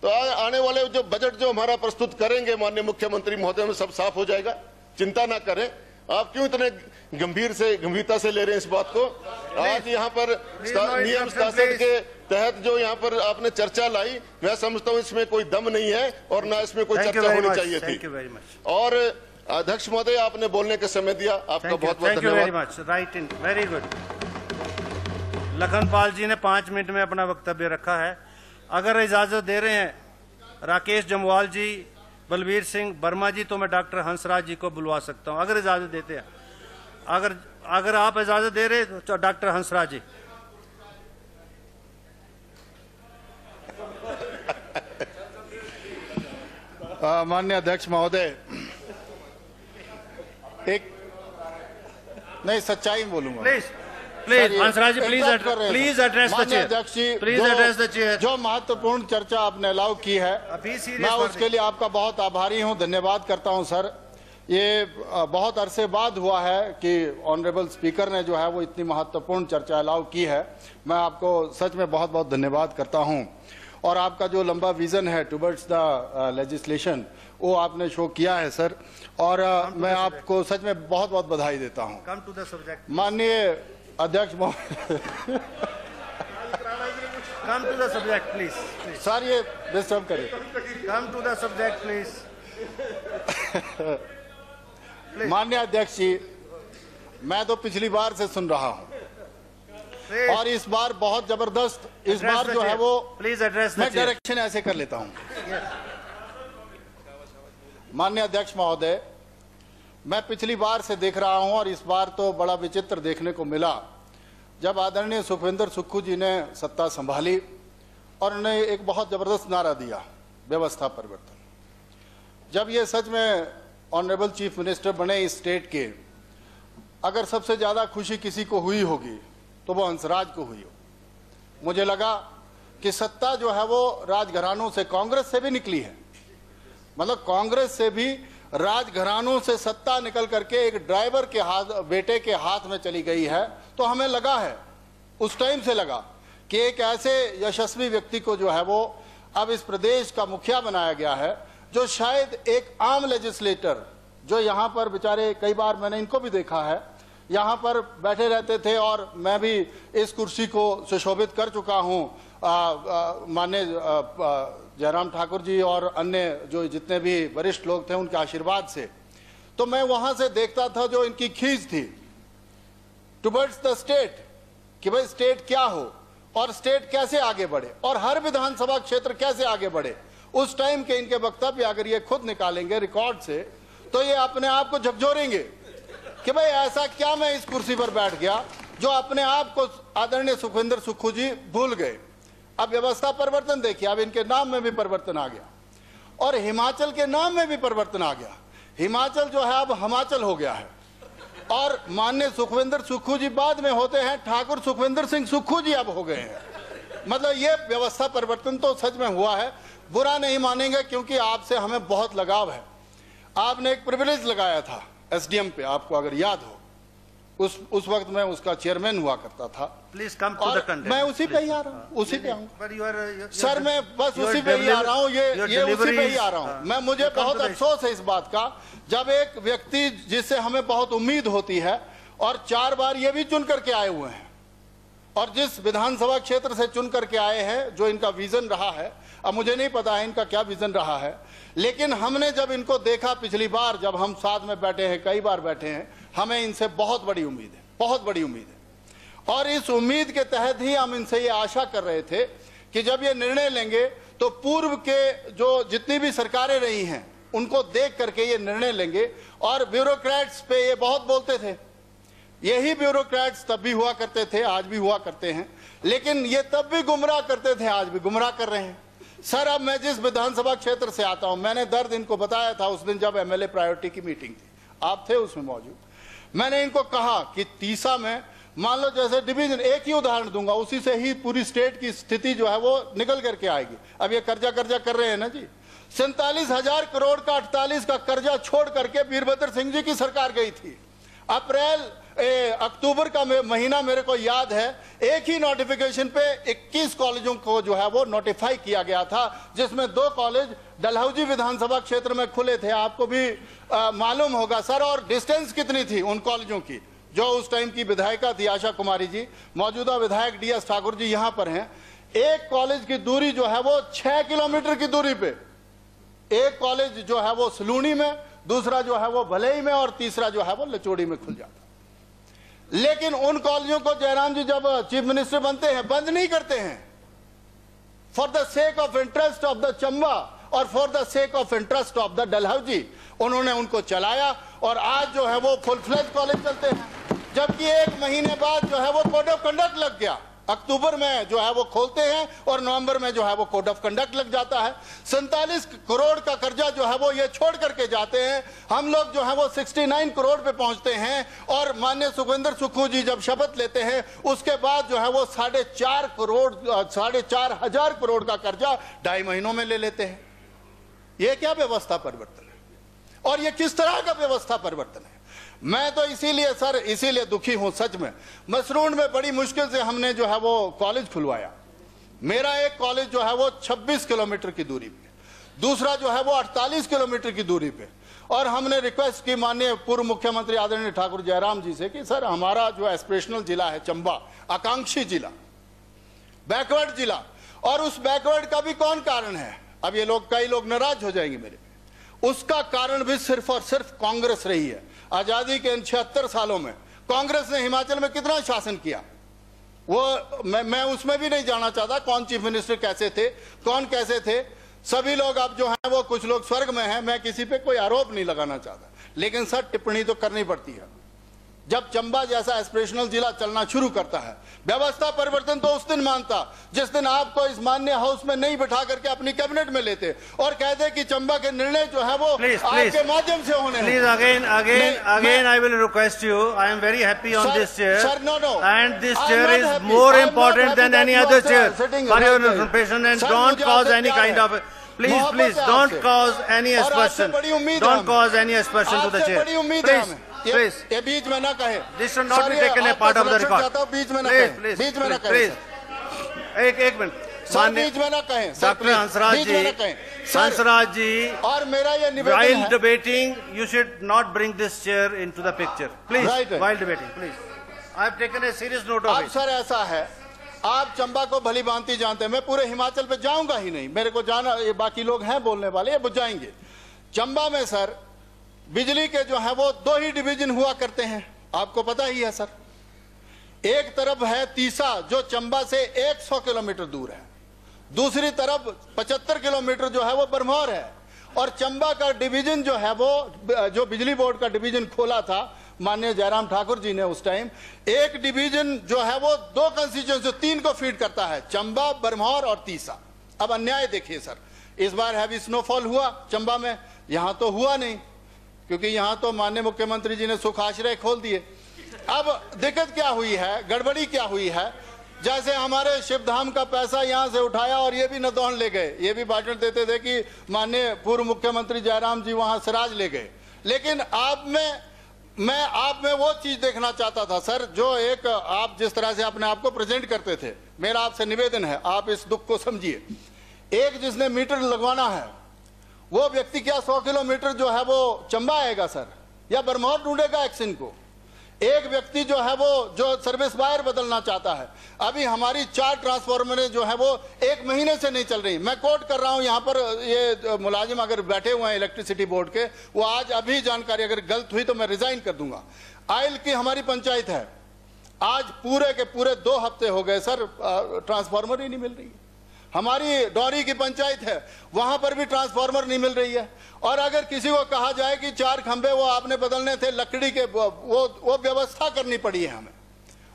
तो आने वाले जो बजट जो हमारा प्रस्तुत करेंगे माननीय मुख्यमंत्री महोदय, में सब साफ हो जाएगा, चिंता ना करें। आप क्यों इतने गंभीरता से ले रहे हैं इस बात को? आज यहाँ पर नियम शासन के तहत जो यहाँ पर आपने चर्चा लाई, मैं समझता हूँ इसमें कोई दम नहीं है और ना इसमें कोई चर्चा होनी चाहिए थी। और अध्यक्ष महोदय, आपने बोलने का समय दिया, आपका बहुत बहुत धन्यवाद। राइट इन, वेरी गुड। लखनपाल जी ने 5 मिनट में अपना वक्तव्य रखा है। अगर इजाजत दे रहे हैं राकेश जमवाल जी, बलबीर सिंह वर्मा जी, तो मैं डॉक्टर हंसराज जी को बुलवा सकता हूं, अगर इजाजत देते हैं। अगर आप इजाजत दे रहे तो डॉक्टर हंसराज जी। माननीय अध्यक्ष महोदय, एक नहीं सच्चाई बोलूंगा। Please Hansraj ji, please address the chair. अध्यक्ष जी, प्लीज एड्रेस द चेयर। जो महत्वपूर्ण चर्चा आपने अलाउ की है, मैं उसके लिए आपका बहुत आभारी हूं, धन्यवाद करता हूं सर। ये बहुत अरसे बाद हुआ है कि ऑनरेबल स्पीकर ने जो है वो इतनी महत्वपूर्ण चर्चा अलाउ की है। मैं आपको सच में बहुत बहुत धन्यवाद करता हूं। और आपका जो लंबा विजन है टुवर्ड्स द लेजिस्लेशन, वो आपने शो किया है सर, और मैं आपको सच में बहुत बहुत बधाई देता हूं। Come to the subject. माननीय अध्यक्ष come to the subject please. Sir, ये डिस्टर्ब करें। Come to the subject please. माननीय अध्यक्ष जी, मैं तो पिछली बार से सुन रहा हूं और इस बार बहुत जबरदस्त, इस बार जो है वो प्लीज एड्रेस, मैं डायरेक्शन ऐसे कर लेता हूं। माननीय अध्यक्ष महोदय, मैं पिछली बार से देख रहा हूं और इस बार तो बड़ा विचित्र देखने को मिला। जब आदरणीय सुखविंदर सुक्खू जी ने सत्ता संभाली और उन्होंने एक बहुत जबरदस्त नारा दिया, व्यवस्था परिवर्तन। जब ये सच में ऑनरेबल चीफ मिनिस्टर बने इस स्टेट के, अगर सबसे ज्यादा खुशी किसी को हुई होगी तो वो हंसराज को हुई हो। मुझे लगा कि सत्ता जो है वो राजघरानों से, कांग्रेस से भी निकली है, मतलब कांग्रेस से भी राजघरानों से सत्ता निकल करके एक ड्राइवर के हाथ, बेटे के हाथ में चली गई है। तो हमें लगा है, उस टाइम से लगा कि एक ऐसे यशस्वी व्यक्ति को जो है वो अब इस प्रदेश का मुखिया बनाया गया है, जो शायद एक आम लेजिस्लेटर, जो यहाँ पर बेचारे, कई बार मैंने इनको भी देखा है, यहाँ पर बैठे रहते थे और मैं भी इस कुर्सी को सुशोभित कर चुका हूँ माननीय जयराम ठाकुर जी और अन्य जो जितने भी वरिष्ठ लोग थे उनके आशीर्वाद से। तो मैं वहां से देखता था जो इनकी खींच थी टुवर्ड्स द स्टेट, कि भाई स्टेट क्या हो और स्टेट कैसे आगे बढ़े और हर विधानसभा क्षेत्र कैसे आगे बढ़े। उस टाइम के इनके वक्तव्य अगर ये खुद निकालेंगे रिकॉर्ड से, तो ये अपने आप को झकझोरेंगे कि भाई ऐसा क्या मैं इस कुर्सी पर बैठ गया जो अपने आप को आदरणीय सुखविंदर सुक्खू जी भूल गए। अब व्यवस्था परिवर्तन देखिए, अब इनके नाम में भी परिवर्तन आ गया और हिमाचल के नाम में भी परिवर्तन आ गया। हिमाचल जो है अब हिमाचल हो गया है और माननीय सुखविंदर सुक्खू जी बाद में होते हैं ठाकुर सुखविंदर सिंह सुक्खू जी अब हो गए हैं। मतलब ये व्यवस्था परिवर्तन तो सच में हुआ है। बुरा नहीं मानेंगे क्योंकि आपसे हमें बहुत लगाव है। आपने एक प्रिविलेज लगाया था एसडीएम पे, आपको अगर याद हो, उस वक्त मैं उसका चेयरमैन हुआ करता था। Please come to the content. मैं उसी पे ही आ रहा हूँ, उसी पे आऊंगा सर, मैं बस उसी पे ही आ रहा हूँ, ये उसी पे ही आ रहा हूँ मैं। मुझे बहुत अफसोस है इस बात का, जब एक व्यक्ति जिससे हमें बहुत उम्मीद होती है और 4 बार ये भी चुन करके आए हुए हैं और जिस विधानसभा क्षेत्र से चुन करके आए हैं, जो इनका विजन रहा है, अब मुझे नहीं पता है इनका क्या विजन रहा है, लेकिन हमने जब इनको देखा पिछली बार, जब हम साथ में बैठे हैं, कई बार बैठे हैं, हमें इनसे बहुत बड़ी उम्मीद है। बहुत बड़ी उम्मीद है। और इस उम्मीद के तहत ही हम इनसे ये आशा कर रहे थे कि जब ये निर्णय लेंगे तो पूर्व के जो जितनी भी सरकारें रही हैं उनको देख करके ये निर्णय लेंगे। और ब्यूरोक्रेट्स पे ये बहुत बोलते थे, यही ब्यूरोक्रेट्स तब भी हुआ करते थे, आज भी हुआ करते हैं, लेकिन ये तब भी गुमराह करते थे, आज भी गुमराह कर रहे हैं। सर अब मैं जिस विधानसभा क्षेत्र से आता हूं, मैंने दर्द इनको बताया था उस दिन जब एमएलए प्रायोरिटी की मीटिंग थी, आप थे उसमें मौजूद। मैंने इनको कहा कि तीसा में मान लो जैसे डिवीजन, एक ही उदाहरण दूंगा, उसी से ही पूरी स्टेट की स्थिति जो है वो निकल करके आएगी। अब ये कर्जा कर रहे हैं ना जी, 47,000 करोड़ का 48 का कर्जा छोड़ करके वीरभद्र सिंह जी की सरकार गई थी। अक्टूबर का महीना मेरे को याद है, एक ही नोटिफिकेशन पे 21 कॉलेजों को जो है वो नोटिफाई किया गया था, जिसमें 2 कॉलेज डलहौजी विधानसभा क्षेत्र में खुले थे, आपको भी मालूम होगा सर। और डिस्टेंस कितनी थी उन कॉलेजों की, जो उस टाइम की विधायिका थी आशा कुमारी जी, मौजूदा विधायक डीएस ठाकुर जी यहां पर हैं। एक कॉलेज की दूरी जो है वो 6 किलोमीटर की दूरी पे, एक कॉलेज जो है वो सलूनी में, दूसरा जो है वो भलई में, और तीसरा जो है वो लचोड़ी में खुल जाता। लेकिन उन कॉलेजों को जयराम जी जब चीफ मिनिस्टर बनते हैं बंद नहीं करते हैं। For the sake of interest of the Chamba और for the sake of interest of the Dalhousie उन्होंने उनको चलाया, और आज जो है वो फुल फ्लेज कॉलेज चलते हैं। जबकि 1 महीने बाद जो है वो कोड ऑफ कंडक्ट लग गया, अक्टूबर में जो है वो खोलते हैं और नवंबर में जो है वो कोड ऑफ कंडक्ट लग जाता है। 47 करोड़ का कर्जा जो है वो ये छोड़ करके जाते हैं। हम लोग जो है वो 69 करोड़ पे पहुंचते हैं, और माननीय सुखविंदर सुक्खू जी जब शपथ लेते हैं उसके बाद जो है वो 4,500 करोड़ का कर्जा 2.5 महीनों में ले लेते हैं। ये क्या व्यवस्था परिवर्तन है, और ये किस तरह का व्यवस्था परिवर्तन है? मैं तो इसीलिए दुखी हूं सच में। मसरूंड में बड़ी मुश्किल से हमने जो है वो कॉलेज खुलवाया। मेरा एक कॉलेज जो है वो 26 किलोमीटर की दूरी पे, दूसरा जो है वो 48 किलोमीटर की दूरी पे। और हमने रिक्वेस्ट की माननीय पूर्व मुख्यमंत्री आदरणीय ठाकुर जयराम जी से कि सर हमारा जो एस्पिरेशनल जिला है चंबा, आकांक्षी जिला, बैकवर्ड जिला, और उस बैकवर्ड का भी कौन कारण है? अब ये लोग, कई लोग नाराज हो जाएंगे मेरे, उसका कारण भी सिर्फ और सिर्फ कांग्रेस रही है। आजादी के इन 76 सालों में कांग्रेस ने हिमाचल में कितना शासन किया, वो मैं उसमें भी नहीं जाना चाहता कौन चीफ मिनिस्टर कैसे थे, कौन कैसे थे। सभी लोग अब जो हैं वो, कुछ लोग स्वर्ग में हैं, मैं किसी पे कोई आरोप नहीं लगाना चाहता, लेकिन सर टिप्पणी तो करनी पड़ती है। जब चंबा जैसा एस्पिरेशनल जिला चलना शुरू करता है, व्यवस्था परिवर्तन तो उस दिन मानता जिस दिन आपको इस माननीय हाउस में नहीं बिठा करके अपनी कैबिनेट में लेते और कहते कि चंबा के निर्णय जो है वो आपके माध्यम से होने। Please again I will request you, I am very happy on this chair, sir no and this chair is more important than any other chair for your information, and don't cause any kind of please don't cause any aspersion, don't cause any aspersion to the chair, please ये बीच में ना कहे, this should not be taken a part of the record, बीच में ना कहे, बीच में ना कहे, एक मिनट, बीच में ना कहे डॉक्टर हंसराज जी, और मेरा ये निवेदन है, while debating you should not bring this chair into the picture, please, while debating, please, I have taken a serious note of it. अब सर ऐसा है, आप चंबा को भली भांति जानते हैं, मैं पूरे हिमाचल पे जाऊंगा ही नहीं, मेरे को जाना, ये बाकी लोग हैं बोलने वाले, ये बुझाएंगे। चंबा में सर बिजली के जो है वो 2 ही डिवीजन हुआ करते हैं, आपको पता ही है सर। एक तरफ है तीसा जो चंबा से 100 किलोमीटर दूर है, दूसरी तरफ 75 किलोमीटर जो है वो बरमौर है। और चंबा का डिवीजन जो है वो, जो बिजली बोर्ड का डिवीजन खोला था माननीय जयराम ठाकुर जी ने उस टाइम, एक डिवीजन जो है वो 2 कंस्टिट्यूएंसी 3 को फीड करता है, चंबा, बरमौर और तीसा। अब अन्याय देखिए सर, इस बार हैवी स्नोफॉल हुआ चंबा में, यहां तो हुआ नहीं, क्योंकि यहां तो माननीय मुख्यमंत्री जी ने सुख आश्रय खोल दिए। अब दिक्कत क्या हुई है, गड़बड़ी क्या हुई है, जैसे हमारे शिवधाम का पैसा यहां से उठाया और ये भी नदौन ले गए, ये भी भाषण देते थे कि माननीय पूर्व मुख्यमंत्री जयराम जी वहां सिराज ले गए। लेकिन मैं आप में वो चीज देखना चाहता था सर, जो एक आप जिस तरह से अपने आप को प्रेजेंट करते थे, मेरा आपसे निवेदन है आप इस दुख को समझिए। एक जिसने मीटर लगवाना है वो व्यक्ति क्या 100 किलोमीटर जो है वो चंबा आएगा सर, या बरमौर ढूंढेगा एक्शन को? एक व्यक्ति जो है वो जो सर्विस वायर बदलना चाहता है, अभी हमारी 4 ट्रांसफार्मरें जो है वो 1 महीने से नहीं चल रही। मैं कोट कर रहा हूं यहां पर, ये मुलाजिम अगर बैठे हुए हैं इलेक्ट्रिसिटी बोर्ड के, वो आज अभी जानकारी अगर गलत हुई तो मैं रिजाइन कर दूंगा। आयल की हमारी पंचायत है, आज पूरे के पूरे 2 हफ्ते हो गए सर, ट्रांसफार्मर ही नहीं मिल रही है। हमारी डौरी की पंचायत है, वहां पर भी ट्रांसफार्मर नहीं मिल रही है। और अगर किसी को कहा जाए कि 4 खंभे वो आपने बदलने थे लकड़ी के, वो व्यवस्था करनी पड़ी है हमें।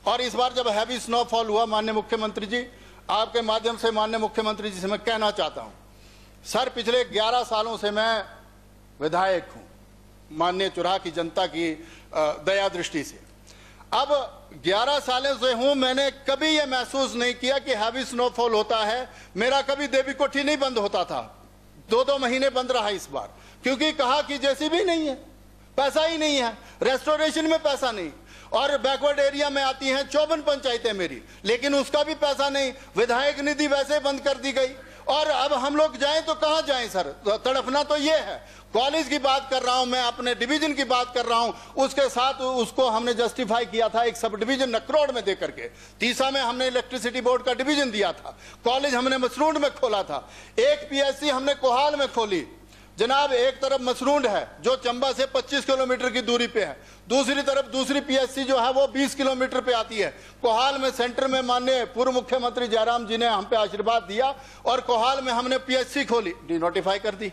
और इस बार जब हैवी स्नोफॉल हुआ, माननीय मुख्यमंत्री जी, आपके माध्यम से माननीय मुख्यमंत्री जी से मैं कहना चाहता हूं, सर पिछले 11 सालों से मैं विधायक हूं, माननीय चुराह की जनता की दया दृष्टि से। अब 11 सालों से हूं, मैंने कभी यह महसूस नहीं किया कि हैवी स्नोफॉल होता है। मेरा कभी देवी कोठी नहीं बंद होता था, 2-2 महीने बंद रहा इस बार, क्योंकि कहा कि जेसीबी नहीं है, पैसा ही नहीं है, रेस्टोरेशन में पैसा नहीं। और बैकवर्ड एरिया में आती हैं 54 पंचायतें मेरी, लेकिन उसका भी पैसा नहीं। विधायक निधि वैसे बंद कर दी गई। और अब हम लोग जाएं तो कहां जाएं सर? तड़पना तो ये है। कॉलेज की बात कर रहा हूं मैं, अपने डिवीजन की बात कर रहा हूं, उसके साथ उसको हमने जस्टिफाई किया था एक सब डिवीजन नकरोड में देकर के। तीसा में हमने इलेक्ट्रिसिटी बोर्ड का डिवीजन दिया था। कॉलेज हमने मसरूंड में खोला था। एक पीएससी हमने कोहाल में खोली। जनाब, एक तरफ मसरूंड है जो चंबा से 25 किलोमीटर की दूरी पे है, दूसरी तरफ दूसरी पीएससी जो है वो 20 किलोमीटर पे आती है। कोहाल में सेंटर में माननीय पूर्व मुख्यमंत्री जयराम जी ने हम पे आशीर्वाद दिया और कोहाल में हमने पीएससी खोली, डिनोटिफाई कर दी।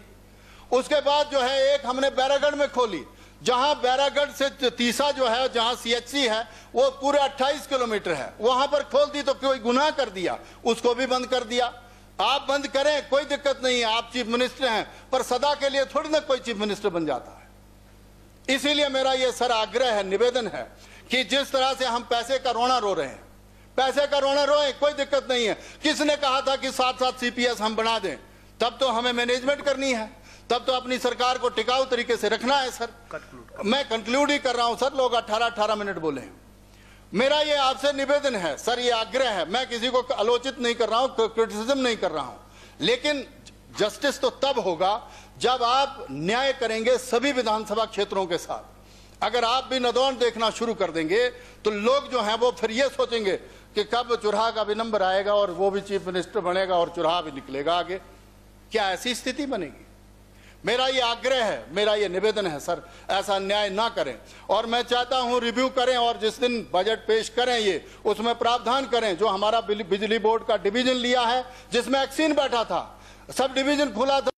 उसके बाद जो है एक हमने बैरागढ़ में खोली, जहां बैरागढ़ से तीसा जो है, जहां सीएचसी है, वो पूरे 28 किलोमीटर है, वहां पर खोल दी तो कोई गुनाह कर दिया, उसको भी बंद कर दिया। आप बंद करें, कोई दिक्कत नहीं है, आप चीफ मिनिस्टर हैं, पर सदा के लिए थोड़ी ना कोई चीफ मिनिस्टर बन जाता है। इसीलिए मेरा ये सर आग्रह है, निवेदन है कि जिस तरह से हम पैसे का रोना रो रहे हैं, पैसे का रोना रोए, कोई दिक्कत नहीं है। किसने कहा था कि 7-7 सीपीएस हम बना दें? तब तो हमें मैनेजमेंट करनी है, तब तो अपनी सरकार को टिकाऊ तरीके से रखना है सर। मैं कंक्लूड ही कर रहा हूं सर, लोग 18-18 मिनट बोले हैं। मेरा ये आपसे निवेदन है सर, ये आग्रह है, मैं किसी को आलोचित नहीं कर रहा हूं, क्रिटिसिज्म नहीं कर रहा हूं, लेकिन जस्टिस तो तब होगा जब आप न्याय करेंगे सभी विधानसभा क्षेत्रों के साथ। अगर आप भी नदौन देखना शुरू कर देंगे तो लोग जो हैं वो फिर ये सोचेंगे कि कब चुराह का भी नंबर आएगा और वो भी चीफ मिनिस्टर बनेगा और चुराह भी निकलेगा आगे। क्या ऐसी स्थिति बनेगी? मेरा ये आग्रह है, मेरा ये निवेदन है सर, ऐसा अन्याय ना करें। और मैं चाहता हूं रिव्यू करें और जिस दिन बजट पेश करें ये, उसमें प्रावधान करें। जो हमारा बिजली बोर्ड का डिवीजन लिया है, जिसमें एक्सीन बैठा था, सब डिवीजन खुला था।